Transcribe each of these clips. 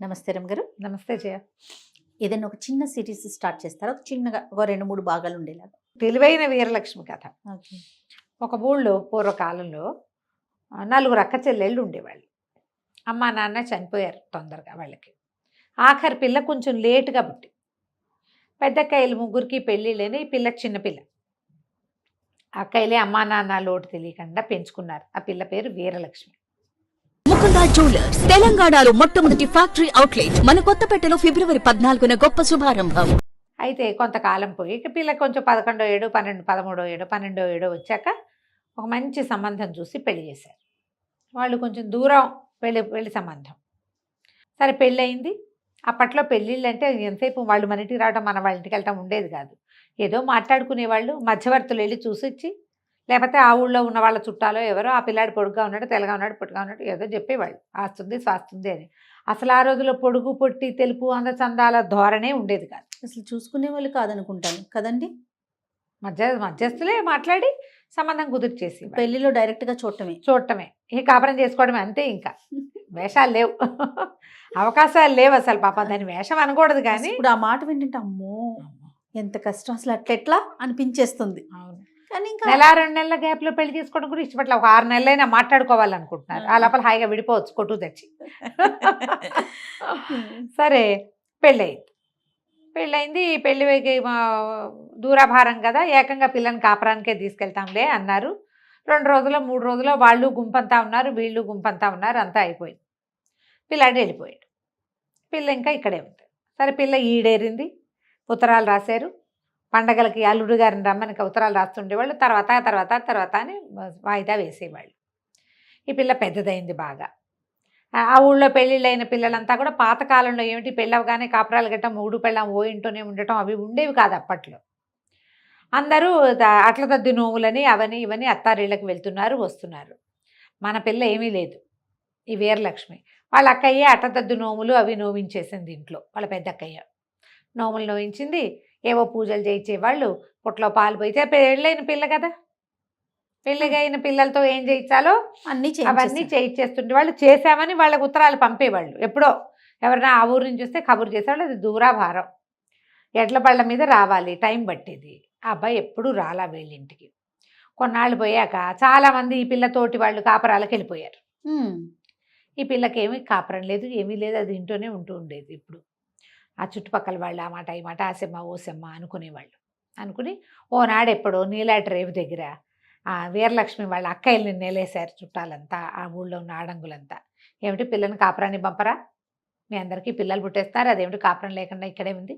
నమస్తే రమ్ గారు. నమస్తే జయ. ఏదైనా ఒక చిన్న సిరీస్ స్టార్ట్ చేస్తారా? ఒక చిన్నగా ఒక 2-3 భాగాలు ఉండేలాగా. తెలివైన వీరలక్ష్మి కథ. ఓకే. ఒక ఊళ్ళో పూర్వకాలంలో నలుగురు అక్క చెల్లెళ్ళు ఉండేవాళ్ళు. అమ్మ నాన్న చనిపోయారు తొందరగా వాళ్ళకి. ఆఖరి పిల్ల కొంచెం లేటుగా పుట్టి. పెద్దక్కయ్యలు ముగ్గురికి పెళ్ళిళ్ళని ఈ పిల్ల చిన్నపిల్ల. అక్కయ్యలే అమ్మా నాన్న లోటు తెలియకుండా పెంచుకున్నారు. ఆ పిల్ల పేరు వీరలక్ష్మి. ముకుంద జ్యువెలర్స్ తెలంగాణలో మొట్టమొదటి ఫ్యాక్టరీ అవుట్లెట్ మన కొత్తపేటలో ఫిబ్రవరి 14న గొప్ప శుభారంభం. అయితే కొంతకాలం పోయి ఇక పిల్ల కొంచెం 11వ ఏడు 13వ ఏడు 12వ ఏడు వచ్చాక ఒక మంచి సంబంధం చూసి పెళ్లి చేశారు. వాళ్ళు కొంచెం దూరం పెళ్లి సంబంధం. సరే పెళ్ళయింది. అప్పట్లో పెళ్ళిళ్ళు అంటే ఎంతసేపు వాళ్ళు మన ఇంటికి రావడం మన వాళ్ళ ఇంటికి వెళ్ళటం ఉండేది కాదు. ఏదో మాట్లాడుకునేవాళ్ళు, మధ్యవర్తులు వెళ్ళి చూసిచ్చి, లేకపోతే ఆ ఊళ్ళో ఉన్న వాళ్ళ చుట్టాలో ఎవరో ఆ పిల్లాడు పొడుగ్గా ఉన్నాడు, తెల్లగా ఉన్నాడు, పొట్టుగా ఉన్నాడు ఏదో చెప్పేవాళ్ళు. ఆస్తుంది స్వాస్తుంది అని. అసలు ఆ రోజుల్లో పొడుగు పొట్టి తెలుపు అందచందాల ధోరణే ఉండేది కాదు. అసలు చూసుకునే వాళ్ళు కాదనుకుంటాను కదండి. మధ్యస్థులే మాట్లాడి సంబంధం కుదిర్చేసి పెళ్లిలో డైరెక్ట్గా చూడటమే ఇక కాపురం చేసుకోవడమే అంతే. ఇంకా వేషాలు లేవు, అవకాశాలు లేవు అసలు. పాపం దాన్ని వేషం అనకూడదు కానీ ఇప్పుడు ఆ మాట వింటుంటే అమ్మో ఎంత కష్టం అసలు, అట్లెట్లా అనిపించేస్తుంది. అవును. కానీ ఇంకా నెల 2 నెలల గ్యాప్లో పెళ్లి చేసుకోవడం కూడా ఇష్టపట్ల. ఒక 6 నెలలైనా మాట్లాడుకోవాలనుకుంటున్నారు. ఆ లోపల హాయిగా విడిపోవచ్చు కొట్టు తెచ్చి. సరే పెళ్ళయింది. పెళ్లి దూరాభారం కదా, ఏకంగా పిల్లని కాపురానికే తీసుకెళ్తాంలే అన్నారు. 2 రోజులు 3 రోజులు వాళ్ళు గుంపంతా ఉన్నారు, వీళ్ళు గుంపంతా ఉన్నారు. అంతా అయిపోయింది. పిల్లాడు వెళ్ళిపోయాడు. పిల్ల ఇంకా ఇక్కడే ఉంది. సరే పిల్ల ఈడేరింది. ఉత్తరాలు రాశారు. పండగలకి అల్లుడు గారిని రమ్మని ఉత్తరాలు రాస్తుండేవాళ్ళు. తర్వాత అని వాయిదా వేసేవాళ్ళు. ఈ పిల్ల పెద్దదైంది బాగా. ఆ ఊళ్ళో పెళ్ళిళ్ళైన పిల్లలంతా కూడా పాతకాలంలో ఏమిటి పెళ్ళవగానే కాపురాలు గట్టం మూడు పెళ్ళం ఓ ఇంట్లోనే ఉండటం అవి ఉండేవి కాదు అప్పట్లో. అందరూ అట్ల తద్ది నోములని అవని ఇవని అత్తారిళ్ళకి వెళ్తున్నారు వస్తున్నారు. మన పిల్ల ఏమీ లేదు. ఈ వీరలక్ష్మి వాళ్ళ అక్కయ్యే అట్టతద్దు నోములు అవి నోవించేసింది ఇంట్లో. వాళ్ళ పెద్ద అక్కయ్య నోములు నోవించింది. ఏవో పూజలు చేయించేవాళ్ళు. పుట్లో పాలు పోయితే పెళ్ళైన పిల్ల కదా, పెళ్ళిగైన పిల్లలతో ఏం చేయించాలో అవన్నీ చేయించేస్తుండే వాళ్ళు. చేశామని వాళ్ళకి ఉత్తరాలు పంపేవాళ్ళు. ఎప్పుడో ఎవరైనా ఆ ఊరు నుంచి వస్తే కబురు చేసేవాళ్ళు. అది దూరాభారం, ఎడ్ల బళ్ళ మీద రావాలి, టైం పట్టేది. ఆ అబ్బాయి ఎప్పుడూ రాలా వీళ్ళింటికి. కొన్నాళ్ళు పోయాక చాలామంది ఈ పిల్లతోటి వాళ్ళు కాపురాలకు వెళ్ళిపోయారు. ఈ పిల్లకేమీ కాపురం లేదు, ఏమీ లేదు. అది ఇంట్లోనే ఉంటూ ఉండేది. ఇప్పుడు ఆ చుట్టుపక్కల వాళ్ళు ఆ మాట ఈ మాట ఆసెమ్మ ఓసెమ్మ అనుకునేవాళ్ళు. అనుకుని ఓనాడు ఎప్పుడో నీలాటి రేవు దగ్గర ఆ వీరలక్ష్మి వాళ్ళ అక్కయ్యల్ని నేలేశారు చుట్టాలంతా, ఆ ఊళ్ళో ఉన్న ఆడంగులంతా. ఏమిటి పిల్లని కాపురాన్ని పంపరా, మీ అందరికీ పిల్లలు పుట్టేస్తారు, అదేమిటి కాపురం లేకుండా ఇక్కడే ఉంది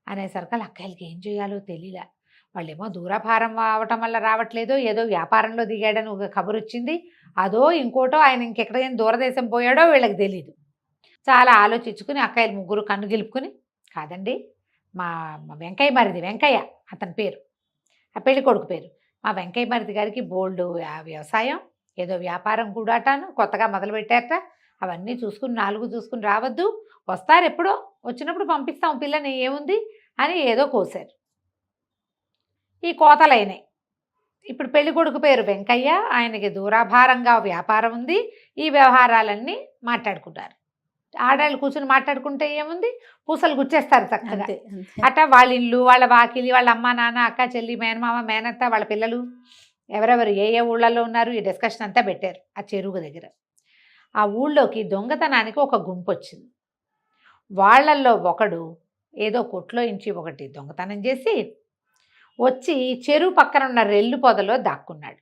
అనేసరికి వాళ్ళ అక్కయ్యలకి ఏం చేయాలో తెలియలే. వాళ్ళేమో దూరభారం అవటం వల్ల రావట్లేదో, ఏదో వ్యాపారంలో దిగాడని ఒక కబురు వచ్చింది, అదో ఇంకోటో ఆయన ఇంకెక్కడైనా దూరదేశం పోయాడో వీళ్ళకి తెలీదు. చాలా ఆలోచించుకుని అక్కయ్యలు ముగ్గురు కన్ను గెలుపుకుని, కాదండి మా వెంకయ్య మరిది, వెంకయ్య అతని పేరు, ఆ పెళ్లి కొడుకు పేరు, మా వెంకయ్య మరిది గారికి బోల్డు వ్యవసాయం ఏదో వ్యాపారం కూడాటాను కొత్తగా మొదలుపెట్టారట. అవన్నీ చూసుకుని 4 చూసుకుని రావద్దు, వస్తారు ఎప్పుడో, వచ్చినప్పుడు పంపిస్తాం పిల్లని ఏముంది అని ఏదో కోసారు. ఈ కోతలైనాయి. ఇప్పుడు పెళ్లి కొడుకు పేరు వెంకయ్య, ఆయనకి దూరాభారంగా వ్యాపారం ఉంది. ఈ వ్యవహారాలన్నీ మాట్లాడుకుంటారు. ఆడాళ్ళు కూర్చుని మాట్లాడుకుంటే ఏముంది, పూసలు గుచ్చేస్తారు చక్కగా. అట్లా వాళ్ళ ఇల్లు, వాళ్ళ వాకిలి, వాళ్ళ అమ్మ నాన్న అక్క చెల్లి మేనమామ మేనత్త వాళ్ళ పిల్లలు ఎవరెవరు ఏ ఊళ్ళల్లో ఉన్నారు ఈ డిస్కషన్ అంతా పెట్టారు ఆ చెరువు దగ్గర. ఆ ఊళ్ళోకి దొంగతనానికి ఒక గుంపు వచ్చింది. వాళ్ళల్లో ఒకడు ఏదో కొట్లో ఇంచి ఒకటి దొంగతనం చేసి వచ్చి చెరువు పక్కన ఉన్న రెల్లు పొదలో దాక్కున్నాడు.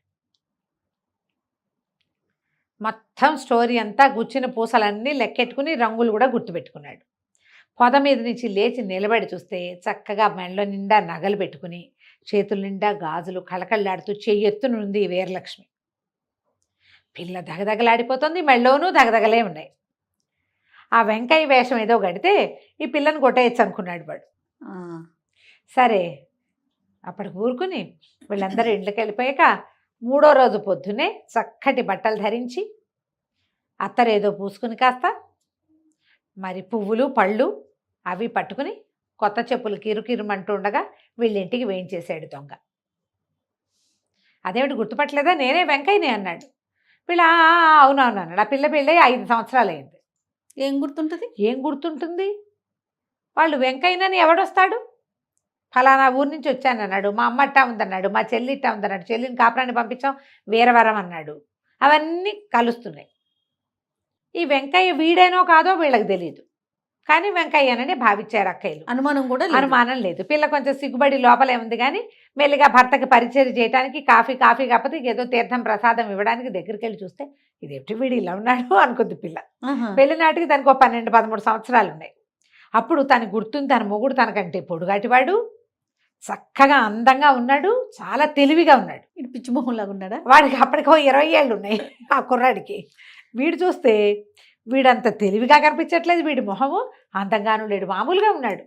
మొత్తం స్టోరీ అంతా గుచ్చిన పూసలన్నీ లెక్కెట్టుకుని రంగులు కూడా గుర్తుపెట్టుకున్నాడు. పొద మీద నుంచి లేచి నిలబడి చూస్తే చక్కగా మెళ్ళ నిండా నగలు పెట్టుకుని చేతుల నిండా గాజులు కళకళ్ళాడుతూ చెయ్యెత్తునుంది వీరలక్ష్మి. పిల్ల దగదగలాడిపోతుంది, మెళ్ళోనూ దగదగలే ఉన్నాయి. ఆ వెంకయ్య వేషం ఏదో గడితే ఈ పిల్లని కొట్టేయచ్చు అనుకున్నాడు వాడు. సరే అప్పటికి ఊరుకుని వీళ్ళందరూ ఇంట్లోకి వెళ్ళిపోయాక 3వ రోజు పొద్దునే చక్కటి బట్టలు ధరించి అత్తరేదో పూసుకుని కాస్త మరి పువ్వులు పళ్ళు అవి పట్టుకుని కొత్త చెప్పులు కిరుకిరుమంటూ ఉండగా వీళ్ళింటికి వేయించేశాడు దొంగ. అదేమిటి గుర్తుపట్టలేదా, నేనే వెంకయ్యనే అన్నాడు. వీళ్ళు అవునవును అన్నాడు. ఆ పిల్ల పెళ్ళి 5 సంవత్సరాలు అయింది. ఏం గుర్తుంటది? ఏం గుర్తుంటుంది? వాళ్ళు వెంకయ్యనని ఎవడొస్తాడు? ఫలానా ఊరు నుంచి వచ్చానన్నాడు, మా అమ్మ ఇట్టా ఉందన్నాడు, మా చెల్లి ఇట్టా ఉందన్నాడు, చెల్లిని కాపురాన్ని పంపించాం వీరవరం అన్నాడు. అవన్నీ కలుస్తున్నాయి. ఈ వెంకయ్య వీడేనో కాదో వీళ్ళకి తెలియదు, కానీ వెంకయ్యనని భావించారు అక్కయ్యలు. అనుమానం కూడా లేదు. అనుమానం లేదు. పిల్ల కొంచెం సిగ్గుబడి లోపలే ఉంది, కానీ మెల్లిగా భర్తకి పరిచయం చేయడానికి కాఫీ కాకపోతే ఏదో తీర్థం ప్రసాదం ఇవ్వడానికి దగ్గరికి వెళ్ళి చూస్తే ఇదేమిటి వీడు ఇలా ఉన్నాడు అనుకుంది పిల్ల. ఆహా. పెళ్లినాటికి దానికి 12-13 సంవత్సరాలు ఉన్నాయి. అప్పుడు తనకు గుర్తుంది, తన మొగుడు తనకంటే పొడుగాటివాడు, చక్కగా అందంగా ఉన్నాడు, చాలా తెలివిగా ఉన్నాడు. ఇటు పిచ్చి మొహం లాగా ఉన్నాడా? వాడికి అప్పటికో 20 ఏళ్ళు ఉన్నాయి ఆ కుర్రాడికి. వీడు చూస్తే వీడంత తెలివిగా కనిపించట్లేదు, వీడి మొహము అందంగాను లేడు, మామూలుగా ఉన్నాడు,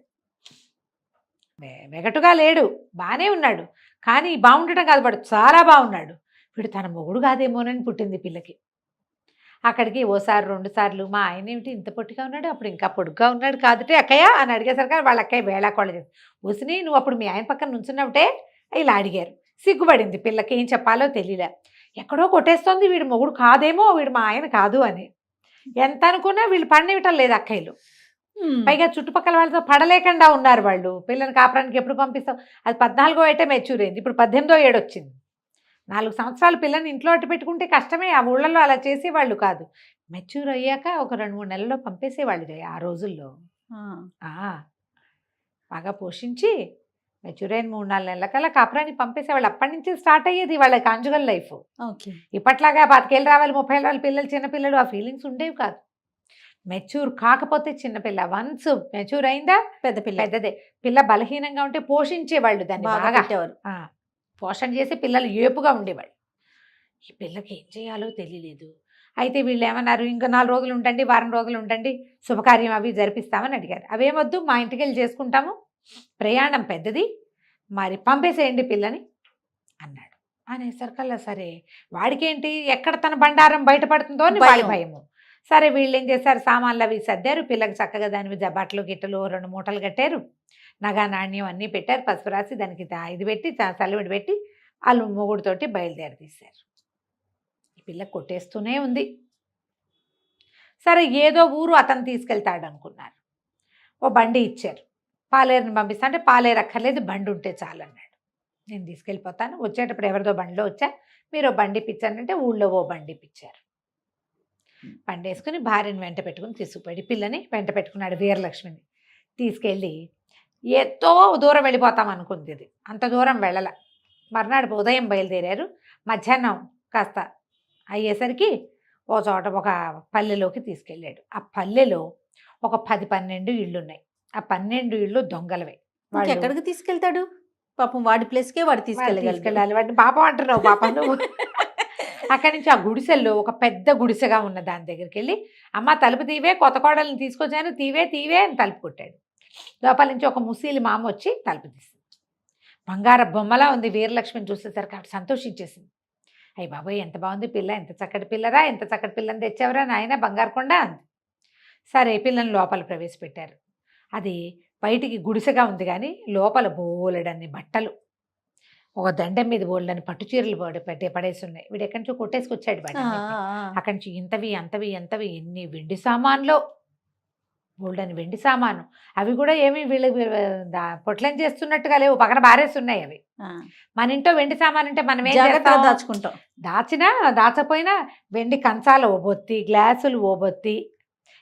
వెగటుగా లేడు, బాగానే ఉన్నాడు. కానీ బాగుండటం కాదు, వాడు చాలా బాగున్నాడు. వీడు తన మొగుడు కాదేమోనని పుట్టింది పిల్లకి. అక్కడికి ఓసారి 2 సార్లు మా ఆయన ఏమిటి ఇంత పొట్టిగా ఉన్నాడు, అప్పుడు ఇంకా పొడుగ్గా ఉన్నాడు కాదుటే అక్కయ్య అని అడిగేసరికి వాళ్ళ అక్కయ్య వేళాకోళ చేసి వసిని నువ్వు అప్పుడు మీ ఆయన పక్కన నుంచున్నావుటే ఇలా అడిగారు. సిగ్గుపడింది పిల్లకి, ఏం చెప్పాలో తెలియలే. ఎక్కడో కొట్టేస్తోంది వీడు మొగుడు కాదేమో, వీడు మా ఆయన కాదు అని. ఎంత అనుకున్నా వీళ్ళు పడనివ్వటం లేదు అక్కయ్యలు. పైగా చుట్టుపక్కల వాళ్ళతో పడలేకుండా ఉన్నారు వాళ్ళు. పిల్లని కాపురానికి ఎప్పుడు పంపిస్తాం? అది 14వ ఏటే మెచ్యూర్ అయింది, ఇప్పుడు 18వ ఏడు వచ్చింది. 4 సంవత్సరాలు పిల్లని ఇంట్లో అట్టు పెట్టుకుంటే కష్టమే. ఆ ఊళ్ళల్లో అలా చేసేవాళ్ళు కాదు. మెచ్యూర్ అయ్యాక ఒక 2-3 నెలల్లో పంపేసేవాళ్ళు ఆ రోజుల్లో. బాగా పోషించి మెచ్యూర్ అయిన 3-4 నెలల కల్లా కాపురానికి పంపేసేవాళ్ళు. అప్పటి నుంచి స్టార్ట్ అయ్యేది వాళ్ళ కాంజుగల్ లైఫ్. ఇప్పట్లాగా 25 ఏళ్ళు రావాలి 30 ఏళ్ళు రావాలి పిల్లలు చిన్నపిల్లలు ఆ ఫీలింగ్స్ ఉండేవి కాదు. మెచ్యూర్ కాకపోతే చిన్నపిల్ల, వన్స్ మెచ్యూర్ అయిందా పెద్దదే. పిల్ల బలహీనంగా ఉంటే పోషించేవాళ్ళు దాన్ని బాగా పోషణ చేసి పిల్లలు ఏపుగా ఉండేవాళ్ళు. ఈ పిల్లకి ఏం చేయాలో తెలియలేదు. అయితే వీళ్ళు ఏమన్నారు, ఇంకా 4 రోజులు ఉండండి, వారం రోజులు ఉండండి, శుభకార్యం అవి జరిపిస్తామని అడిగారు. అవేమొద్దు, మా ఇంటికి వెళ్ళి చేసుకుంటాము, ప్రయాణం పెద్దది, మరి పంపేసేయండి పిల్లని అన్నాడు. అనేసరికల్లా సరే వాడికేంటి ఎక్కడ తన బండారం బయటపడుతుందో అని వాడి భయము. సరే వీళ్ళు ఏం చేశారు, సామాన్లు అవి సర్దారు, పిల్లకి చక్కగా దాని మీద బట్టలు గిట్టలు 2 మూటలు కట్టారు, నగా నాణ్యం అన్నీ పెట్టారు, పసుపు రాసి దానికి ఇది పెట్టి చల్లవిడి పెట్టి వాళ్ళు మొగుడుతోటి బయలుదేరి తీశారు. ఈ పిల్ల కొట్టేస్తూనే ఉంది. సరే ఏదో ఊరు అతను తీసుకెళ్తాడు అనుకున్నారు. ఓ బండి ఇచ్చారు, పాలేరుని పంపిస్తా అంటే పాలేరు అక్కర్లేదు బండి ఉంటే చాలు అన్నాడు. నేను తీసుకెళ్ళిపోతాను, వచ్చేటప్పుడు ఎవరిదో బండిలో వచ్చా, మీరు బండి ఇప్పించానంటే ఊళ్ళో ఓ బండి ఇప్పించారు. బండి వేసుకుని భార్యని వెంట పెట్టుకుని తీసుకుపోయి పిల్లని వెంట పెట్టుకున్నాడు. వీరలక్ష్మిని తీసుకెళ్ళి ఎంతో దూరం వెళ్ళిపోతాం అనుకుంది. ఇది అంత దూరం వెళ్ళల. మర్నాడు ఉదయం బయలుదేరారు. మధ్యాహ్నం కాస్త అయ్యేసరికి ఓ చోట ఒక పల్లెలోకి తీసుకెళ్ళాడు. ఆ పల్లెలో ఒక 10-12 ఇళ్ళు ఉన్నాయి. ఆ 12 ఇళ్ళు దొంగలవే. వాడు ఎక్కడికి తీసుకెళ్తాడు పాపం, వాడి ప్లేస్కే వాడు తీసుకెళ్ళాలి. వాడిని పాపం అంటున్నావు పాప నువ్వు. అక్కడి నుంచి ఆ గుడిసెల్లో ఒక పెద్ద గుడిసెగా ఉన్న దాని దగ్గరికి వెళ్ళి, అమ్మ తలుపు తీవే, కొత్త కోడల్ని తీసుకొచ్చాను, తీవే అని తలుపు కొట్టాడు. లోపల నుంచి ఒక ముసలి మామ వచ్చి తలుపు తీసింది. బంగార బొమ్మలా ఉంది. వీరలక్ష్మిని చూసేసరికి అటు సంతోషించేసింది. అయ్యి బాబాయ్ ఎంత బాగుంది పిల్ల, ఎంత చక్కటి పిల్లరా, ఎంత చక్కటి పిల్లని తెచ్చావరా నాయన బంగారు కొండ అంది. సరే పిల్లని లోపల ప్రవేశపెట్టారు. అది బయటికి గుడిసెగా ఉంది కానీ లోపల బోలెడన్ని బట్టలు, ఒక దండం మీద బోల్డని పట్టు చీరలు పడేసి ఉన్నాయి. వీడు ఎక్కడి నుంచో కొట్టేసుకొచ్చాడు బయట. అక్కడి నుంచి ఇంతవి ఎన్ని వెండి సామాన్లో, బోల్డని వెండి సామాను. అవి కూడా ఏమి వీళ్ళు పొట్లం చేస్తున్నట్టుగా లేవు, పక్కన బారేస్తున్నాయి అవి. మన ఇంట్లో వెండి సామాన్ అంటే మనం ఏం చేస్తాం, దాచుకుంటాం. దాచపోయినా వెండి కంచాలు ఓబొత్తి, గ్లాసులు ఓబొత్తి,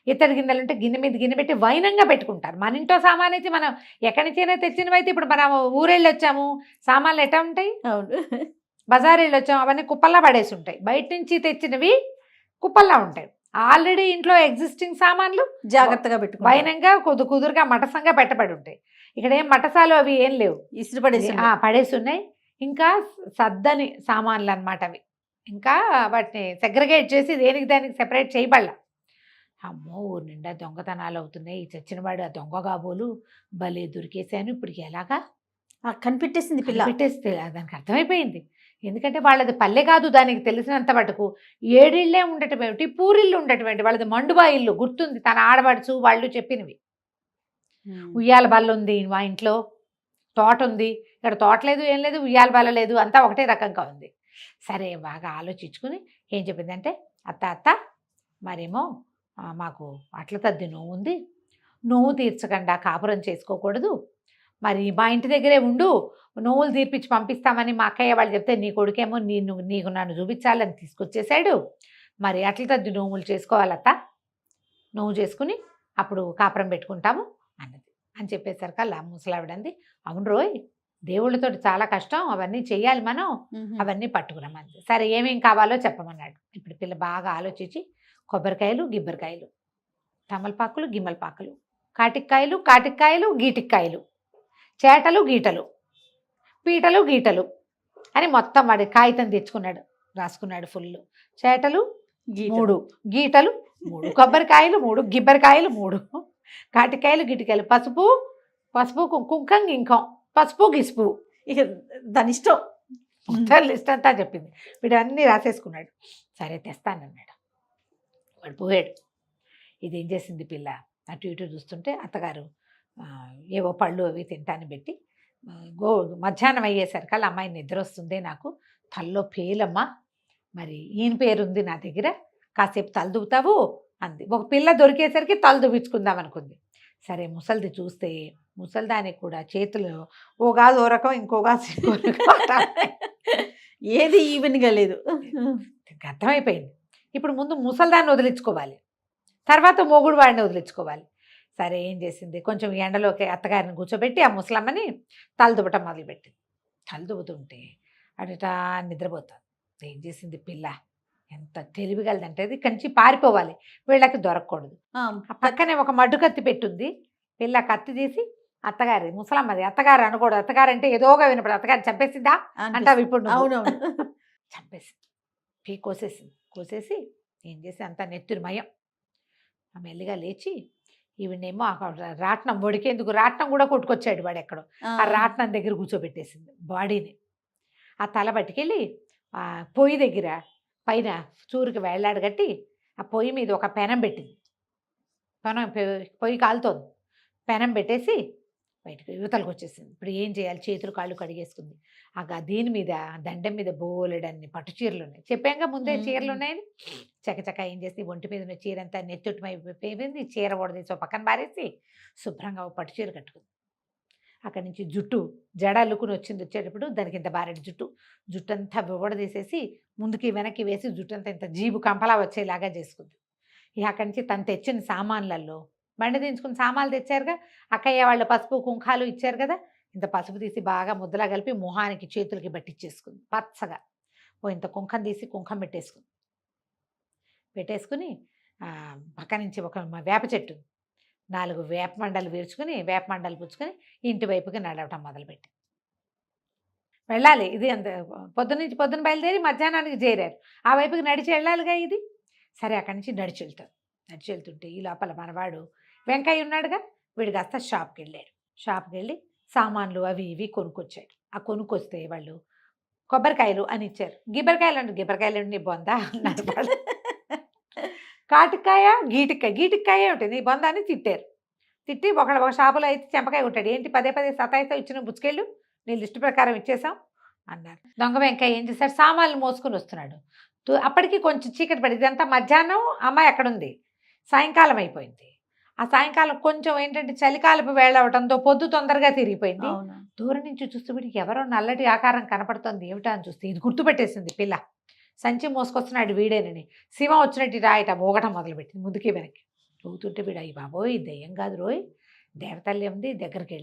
ఇతడి గిన్నెలు ఉంటే గిన్నె మీద గిన్నె పెట్టి వైనంగా పెట్టుకుంటారు. మన ఇంట్లో సామాన్ అయితే మనం ఎక్కడి నుంచైనా తెచ్చినవైతే, ఇప్పుడు మనం ఊరెళ్ళి వచ్చాము సామాన్లు ఎట్లా ఉంటాయి, బజార్ వెళ్ళి వచ్చాము అవన్నీ కుప్పల్లా పడేసి ఉంటాయి. బయట నుంచి తెచ్చినవి కుప్పల్లా ఉంటాయి. ఆల్రెడీ ఇంట్లో ఎగ్జిస్టింగ్ సామాన్లు జాగ్రత్తగా పెట్టు వైనంగా కుదురుగా మటసంగా పెట్టబడి ఉంటాయి. ఇక్కడ ఏం మటసాలు అవి ఏం లేవు, ఇసురు పడేసి ఉన్నాయి. ఇంకా సద్దని సామాన్లు అన్నమాట అవి. ఇంకా వాటిని సెగ్రిగేట్ చేసి దేనికి దానికి సెపరేట్ చేయబడాల. అమ్మో ఊరు నిండా దొంగతనాలు అవుతున్నాయి, ఈ చచ్చినవాడు ఆ దొంగ కాబోలు భలే దొరికేశాను, ఇప్పుడు ఎలాగా కనిపెట్టేసింది పిల్ల. పెట్టేస్తే దానికి అర్థమైపోయింది. ఎందుకంటే వాళ్ళది పల్లె కాదు, దానికి తెలిసినంత మటుకు 7 ఇళ్ళే ఉండటం ఏమిటి, పూరిళ్ళు ఉండటం ఏంటి, వాళ్ళది మండుబా ఇల్లు గుర్తుంది, తన ఆడబడుచు వాళ్ళు చెప్పినవి. ఉయ్యాల బల్ల ఉంది మా ఇంట్లో, తోట ఉంది, ఇక్కడ తోట లేదు ఏం లేదు, ఉయ్యాల బల్ల లేదు, అంతా ఒకటే రకంగా ఉంది. సరే బాగా ఆలోచించుకుని ఏం చెప్పిందంటే, అత్త మరేమో మాకు అట్ల తద్ది నోవు ఉంది, నోవు తీర్చకుండా కాపురం చేసుకోకూడదు, మరి మా ఇంటి దగ్గరే ఉండు, నోవులు తీర్పించి పంపిస్తామని మా అక్కయ్య వాళ్ళు చెప్తే నీ కొడుకేమో నీకు నన్ను చూపించాలని తీసుకొచ్చేసాడు, మరి అట్ల తద్ది నోవులు చేసుకోవాలత్త, నోవు చేసుకుని అప్పుడు కాపురం పెట్టుకుంటాము అన్నది. అని చెప్పేసరికల్లా ముసలావిడంది, అవును రోయ్, దేవుళ్ళతో చాలా కష్టం, అవన్నీ చెయ్యాలి మనం, అవన్నీ పట్టుకురమ్మని. సరే ఏమేం కావాలో చెప్పమన్నాడు. ఇప్పుడు పిల్ల బాగా ఆలోచించి కొబ్బరికాయలు, గిబ్బరికాయలు, తమలపాకులు, గిమ్మలపాకులు, కాటిక్కాయలు, గీటిక్కాయలు, చేటలు, గీటలు, పీటలు, గీటలు అని మొత్తం వాడి కాగితం తెచ్చుకున్నాడు, రాసుకున్నాడు ఫుల్. చేటలు 3, గీటలు 3, కొబ్బరికాయలు 3, గిబ్బరికాయలు 3, కాటికాయలు, గిటికాయలు, పసుపు కుంకం గింకం, పసుపు గిసుపు, ఇక దాని ఇష్టం. మొత్తం లిస్ట్ అంతా చెప్పింది. వీడు అన్నీ రాసేసుకున్నాడు. సరే తెస్తానన్నాడు. వాడు పోయాడు. ఇదేం చేసింది పిల్ల, అటు ఇటు చూస్తుంటే అత్తగారు ఏవో పళ్ళు అవి తింటాను పెట్టి, మధ్యాహ్నం అయ్యేసరికల్లా అమ్మాయి నిద్ర వస్తుంది, నాకు తల్లో పేలమ్మా, మరి ఈయన పేరుంది నా దగ్గర, కాసేపు తల దువ్వుతావు అంది. ఒక పిల్ల దొరికేసరికి తల దువ్వించుకుందాం అనుకుంది. సరే ముసలిది చూస్తే ముసలిదానికి కూడా చేతులు ఓ రకం ఇంకోగాదు ఏది ఈవెన్గా లేదు. అర్థమైపోయింది. ఇప్పుడు ముందు ముసలిదాన్ని వదిలించుకోవాలి, తర్వాత మొగుడు వాడిని వదిలించుకోవాలి. సరే ఏం చేసింది, కొంచెం ఎండలోకి అత్తగారిని కూర్చోబెట్టి ఆ ముసలమ్మని తల దువ్వటం మొదలుపెట్టింది. తల దువ్వుతుంటే అటుటా నిద్రపోతుంది. ఏం చేసింది పిల్ల, ఎంత తెలివిగలదంటే అది కంచి పారిపోవాలి, వీళ్ళకి దొరకకూడదు. ఆ పక్కనే ఒక మడ్డు కత్తి పెట్టుంది. పిల్ల కత్తి తీసి అత్తగారి, ముసలమ్మది, అత్తగారు అనకూడదు, అత్తగారు అంటే ఏదోగా వినపడు, అత్తగారు చంపేసిందా అంటావు ఇప్పుడు. అవునవును. చంపేసింది, కోసేసి ఏం చేసి అంతా నెత్తురుమయం. మెల్లిగా లేచి ఈవిడేమో రాట్నం వడికేందుకు రాట్నం కూడా కొట్టుకొచ్చాడు వాడు ఎక్కడో, ఆ రాట్నం దగ్గర కూర్చోబెట్టేసింది బాడీని. ఆ తల పట్టుకెళ్ళి ఆ పొయ్యి దగ్గర పైన చూరుకి వేళ్లాడు కట్టి ఆ పొయ్యి మీద ఒక పెనం పెట్టింది. పొయ్యి కాలుతోంది, పెనం పెట్టేసి బయటకు యువతలకు వచ్చేసింది. ఇప్పుడు ఏం చేయాలి, చేతులు కాళ్ళు కడిగేసుకుంది. దీని మీద దండం మీద బోలెడన్ని పట్టు చీరలు ఉన్నాయి, చెప్పాక ముందే చీరలు ఉన్నాయని. చకచక ఏం చేసి ఒంటి మీద ఉన్న చీర అంతా నెత్తుటిమైపోయింది. చీర ఓడదీసి పక్కన పారేసి శుభ్రంగా పట్టు చీర కట్టుకుంది. అక్కడి నుంచి జుట్టు జడ అల్లుకుని వచ్చేటప్పుడు దానికి ఇంత బారెడు జుట్టు అంతా ఓడదీసేసి ముందుకి వెనక్కి వేసి జుట్టు అంతా ఇంత జీబు కంపలా వచ్చేలాగా చేసుకుంది. ఇక అక్కడి నుంచి తను తెచ్చిన సామాన్లలో బండి దించుకుని సామాన్లు తెచ్చారుగా, అక్కయ్య వాళ్ళు పసుపు కుంకాలు ఇచ్చారు కదా, ఇంత పసుపు తీసి బాగా ముద్దలా కలిపి మొహానికి చేతులకి పట్టించేసుకుంది పచ్చగా. ఇంత కుంకం తీసి కుంకం పెట్టేసుకుని పక్క నుంచి ఒక వేప చెట్టు 4 వేప మండలు విరుచుకుని వేప మండలు పుచ్చుకొని ఇంటి వైపుకి నడవటం మొదలుపెట్టి వెళ్ళాలి. ఇది అంత పొద్దున బయలుదేరి మధ్యాహ్నానికి చేరారు, ఆ వైపుకి నడిచి వెళ్ళాలిగా ఇది. సరే అక్కడి నుంచి నడిచి వెళ్తుంటే ఈ లోపల మనవాడు వెంకయ్య ఉన్నాడుగా, వీడు కాస్త షాప్కి వెళ్ళి సామాన్లు అవి ఇవి కొనుక్కొచ్చాడు. ఆ కొనుక్కొస్తే వాళ్ళు కొబ్బరికాయలు అని ఇచ్చారు. గిబ్బరికాయలు నీ బొందా అన్నారు వాళ్ళు. కాటికాయ గీటికాయ ఉంటుంది నీ బొందా అని తిట్టి ఒక షాపులో అయితే చెంపకాయ కొట్టాడు. ఏంటి పదే సతాయితో ఇచ్చిన బుచ్చుకెళ్ళు, నీ లిస్టు ప్రకారం ఇచ్చేసాం అన్నారు. దొంగ వెంకయ్య ఏం చేశాడు, సామాన్లు మోసుకుని వస్తున్నాడు. అప్పటికి కొంచెం చీకటి పడింది. ఇదంతా మధ్యాహ్నం, అమ్మాయి అక్కడుంది, సాయంకాలం అయిపోయింది. ఆ సాయంకాలం కొంచెం ఏంటంటే చలికాలపు వేళ అవడంతో పొద్దు తొందరగా తిరిగిపోయింది. దూరం నుంచి చూస్తూ వీడికి ఎవరో నల్లటి ఆకారం కనపడుతోంది, ఏమిటా అని చూస్తే ఇది గుర్తుపెట్టేసింది పిల్ల. సంచి మోసుకొస్తున్నాడు వీడేనని. శివ వచ్చినట్టు రాయట మోగటం మొదలుపెట్టింది ముందుకి వెనక్కి. ఊగుతుంటే వీడు అయ్యి బాబోయ్ దెయ్యం కాదు రోయ్, దేవతల్లి ఉంది. దగ్గరికి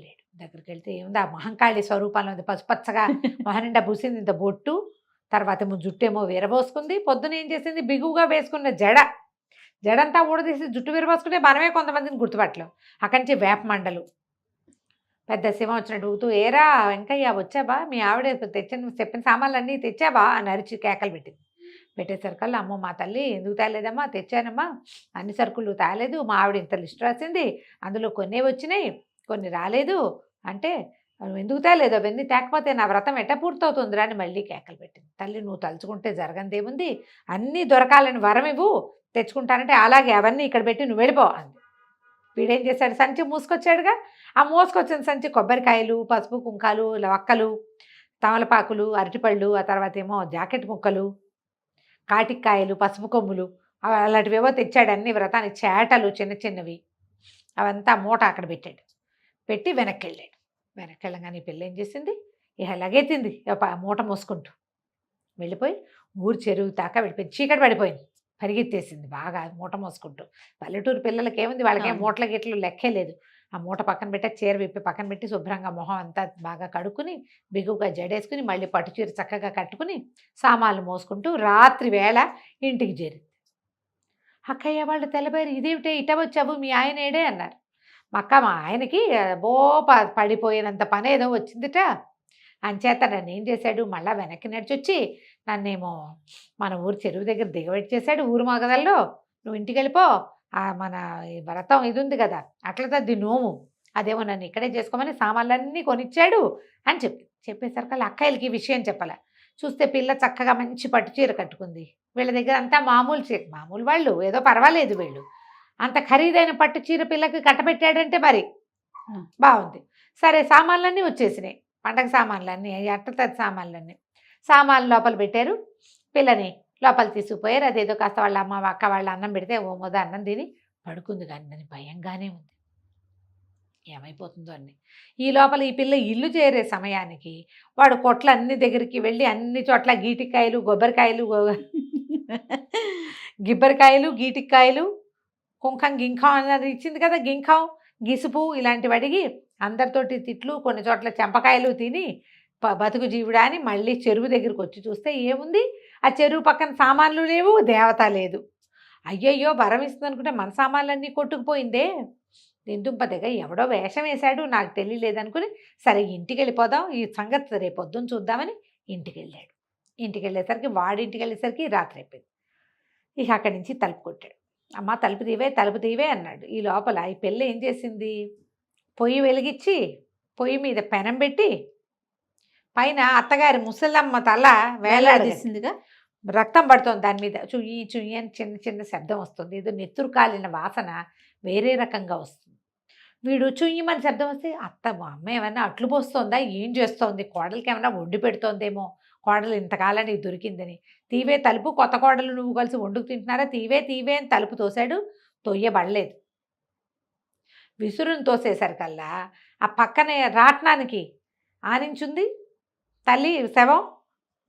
వెళ్తే ఏముంది, ఆ మహంకాళి స్వరూపంలో ఉంది, పసుపచ్చగా మొహనిండా పూసింది, ఇంత బొట్టు, తర్వాత జుట్టేమో విరబోసుకుంది. పొద్దున ఏం చేసింది, బిగువుగా వేసుకున్న జడంతా ఊడదీసి జుట్టు విరబోసుకుంటే మనమే కొంతమందిని గుర్తుపట్టలేం. అక్కడి నుంచి వేప మండలు, పెద్ద శివం వచ్చినట్టు ఊతూ, ఏరా వెంకయ్య వచ్చాబా, మీ ఆవిడ చెప్పిన సామాన్లు అన్నీ తెచ్చాబా అని అరిచి కేకలు పెట్టేసరికల్లా, అమ్మో మా తల్లి ఎందుకు తేలేదమ్మా, తెచ్చానమ్మా, అన్ని సరుకులు తేలేదు, మా ఆవిడ ఇంత లిస్ట్ రాసింది, అందులో కొన్ని వచ్చినాయి కొన్ని రాలేదు అంటే, నువ్వు ఎందుకు తేలేదు, అవన్నీ తేకపోతే నా వ్రతం ఎట్ట పూర్తవుతుందిరా అని మళ్ళీ కేకలు పెట్టింది. తల్లి నువ్వు తలుచుకుంటే జరగందేముంది, అన్నీ దొరకాలని వరం ఇవ్వు, తెచ్చుకుంటానంటే అలాగే అవన్నీ ఇక్కడ పెట్టి నువ్వు వెళ్ళిపో అంది. వీడేం చేశాడు, సంచి మూసుకొచ్చాడుగా, ఆ మోసుకొచ్చిన సంచి కొబ్బరికాయలు, పసుపు కుంకాలు, వక్కలు, తమలపాకులు, అరటిపళ్ళు, ఆ తర్వాత ఏమో జాకెట్ ముక్కలు, కాటికాయలు, పసుపు కొమ్ములు అలాంటివేవో తెచ్చాడు అన్ని వ్రతానికి చేటలు చిన్న చిన్నవి అవంతా మూట అక్కడ పెట్టాడు. పెట్టి వెనక్కి వెళ్ళగానే ఈ పిల్ల ఏం చేసింది, ఇక లగెత్తింది మూట మోసుకుంటూ వెళ్ళిపోయి ఊరు చెరువు దాకా వెళ్ళిపోయింది. చీకటి పడిపోయింది, పరిగెత్తేసింది బాగా మూట మోసుకుంటూ. పల్లెటూరు పిల్లలకి ఏముంది, వాళ్ళకేం మూటల గిట్లు లెక్కే లేదు. ఆ మూట పక్కన పెట్టి చీర విప్పి పక్కన పెట్టి శుభ్రంగా మొహం అంతా బాగా కడుక్కుని బిగుగా జడేసుకుని మళ్ళీ పట్టు చీర చక్కగా కట్టుకుని సామాన్లు మోసుకుంటూ రాత్రి వేళ ఇంటికి చేరింది. అక్కయ్య వాళ్ళు తెల్లబోయారు, ఇదేమిటే ఇట వచ్చావు, మీ ఆయన ఏడే అన్నారు. మా ఆయనకి పడిపోయినంత పని ఏదో వచ్చిందిట, అంచేత నన్ను ఏం చేశాడు, మళ్ళీ వెనక్కి నడిచొచ్చి నన్నేమో మన ఊరు చెరువు దగ్గర దిగబెట్టి చేశాడు ఊరు మగదల్లో. నువ్వు ఇంటికి వెళ్ళిపో, మన వ్రతం ఇది ఉంది కదా అట్లా తద్ది నోము, అదేమో నన్ను ఇక్కడే చేసుకోమని సామాన్లన్నీ కొనిచ్చాడు అని చెప్పేసరికి అక్కయ్యలకి ఈ విషయం చెప్పాల. చూస్తే పిల్ల చక్కగా మంచి పట్టు చీర కట్టుకుంది. వీళ్ళ దగ్గర అంతా మామూలు వాళ్ళు, ఏదో పర్వాలేదు, వీళ్ళు అంత ఖరీదైన పట్టు చీర పిల్లకి కట్టబెట్టాడంటే మరి బాగుంది. సరే సామాన్లన్నీ వచ్చేసినాయి, పండగ సామాన్లన్నీ, అట్టతది సామాన్లు లోపల పెట్టారు. పిల్లని లోపల తీసుకుపోయారు. అదేదో కాస్త వాళ్ళ అమ్మ అక్క వాళ్ళ అన్నం పెడితే ఓ మొద అన్నం తిని పడుకుంది. కానీ దాని భయంగానే ఉంది, ఏమైపోతుందో అని. ఈ లోపల ఈ పిల్ల ఇల్లు చేరే సమయానికి వాడు కొట్ల అన్ని దగ్గరికి వెళ్ళి అన్ని చోట్ల గీటికాయలు గిబ్బరికాయలు గీటికాయలు కుంకం గింఖం అన్నది ఇచ్చింది కదా, గింఖం గిసుపు ఇలాంటివి అడిగి అందరితోటి తిట్లు, కొన్ని చోట్ల చెంపకాయలు తిని బతుకు జీవుడా అని మళ్ళీ చెరువు దగ్గరికి వచ్చి చూస్తే ఏముంది, ఆ చెరువు పక్కన సామాన్లు లేవు, దేవత లేదు. అయ్యయ్యో వరం ఇస్తుంది అనుకుంటే మన సామాన్లన్నీ కొట్టుకుపోయిందే, దిందుంప దగ్గర ఎవడో వేషం వేశాడు, నాకు తెలియలేదనుకుని సరే ఇంటికి వెళ్ళిపోదాం, ఈ సంగతి రేపు పొద్దున్న చూద్దామని ఇంటికి వెళ్ళాడు. ఇంటికి వెళ్ళేసరికి రాత్రి అయిపోయింది. ఇక అక్కడి నుంచి తలుపు కొట్టాడు. అమ్మ తలుపు తీవే అన్నాడు. ఈ లోపల ఈ పిల్ల ఏం చేసింది, పొయ్యి వెలిగించి పొయ్యి మీద పెనం పెట్టి పైన అత్తగారి ముసలమ్మ తల వేలాడదీసిందిగా, రక్తం పడుతుంది దాని మీద, చుయ్యి అని చిన్న చిన్న శబ్దం వస్తుంది. ఏదో నెత్తురు కాలిన వాసన వేరే రకంగా వస్తుంది. వీడు చుయ్యమని శబ్దం వస్తే అమ్మ ఏమన్నా అట్లు పోస్తోందా, ఏం చేస్తోంది, కోడలికి ఏమన్నా వండి పెడుతోందేమో, కోడలు ఇంతకాలానికి దొరికిందని. తీవే తలుపు, కొత్త కోడలు నువ్వు కలిసి వండుకు తింటున్నారా, తీవే అని తలుపు తోశాడు. తొయ్యబడలేదు. విసురుని తోసేసరికల్లా ఆ పక్కనే రాట్నానికి ఆనించుంది తల్లి శవం,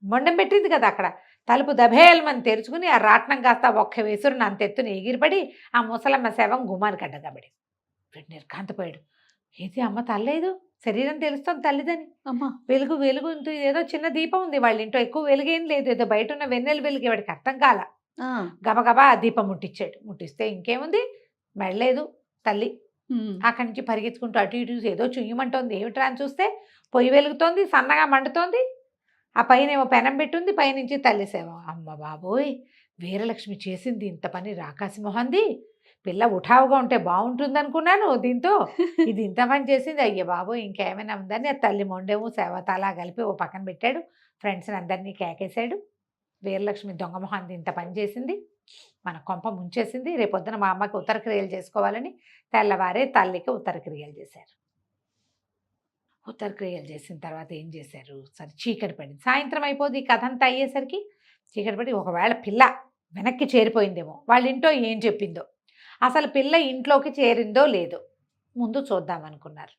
మొండం పెట్టింది కదా అక్కడ. తలుపు దభేలమని తెరుచుకుని ఆ రాట్నం కాస్త ఒక్క విసురుని అంత ఎత్తున ఎగిరిపడి ఆ ముసలమ్మ శవం గుమ్మానికి అడ్డగబడి వీడు నిర్కాంతపోయాడు. ఏది అమ్మ తల్లేదు, శరీరం తెలుస్తుంది తల్లిదని. అమ్మ వెలుగు ఏదో చిన్న దీపం ఉంది వాళ్ళ ఇంట్లో, ఎక్కువ వెలుగేం లేదు, ఏదో బయట ఉన్న వెన్నెల వెలుగు వాడికి అర్థం కాల. గబగబా ఆ దీపం ముట్టించాడు. ముట్టిస్తే ఇంకేముంది, మెడలేదు తల్లి. అక్కడి నుంచి పరిగెత్తుకుంటూ అటు ఇటు ఏదో చుయ్యమంటోంది, ఏమిట్రా అని చూస్తే పొయ్యి వెలుగుతోంది, సన్నగా మండుతోంది. ఆ పైన ఏమో పెనం పెట్టుంది, పైనుంచి తల్లి సేవ. అమ్మ బాబోయ్, వీరలక్ష్మి చేసింది ఇంత పని, రాకాసి మొహంది. పిల్ల ఉఠావుగా ఉంటే బాగుంటుంది అనుకున్నాను, దీంతో ఇది ఇంత పని చేసింది. అయ్య బాబోయ్, ఇంకేమైనా ఉందని ఆ తల్లి మొండేమో సేవతలా కలిపి ఓ పక్కన పెట్టాడు. ఫ్రెండ్స్ని అందరినీ కేకేశాడు. వీరలక్ష్మి దొంగ మొహాన్ని ఇంత పని చేసింది, మన కొంప ముంచేసింది. రేపొద్దున మా అమ్మకి ఉత్తర క్రియలు చేసుకోవాలని తెల్లవారే తల్లికి ఉత్తర క్రియలు చేశారు. ఉత్తర క్రియలు చేసిన తర్వాత ఏం చేశారు, సరే చీకటి పడింది, సాయంత్రం అయిపోయింది. ఈ కథ అంతా అయ్యేసరికి చీకటి పడి ఒకవేళ పిల్ల వెనక్కి చేరిపోయిందేమో, వాళ్ళ ఇంట్లో ఏం చెప్పిందో, అసలు పిల్ల ఇంట్లోకి చేరిందో లేదో ముందు చూద్దామనుకున్నారు.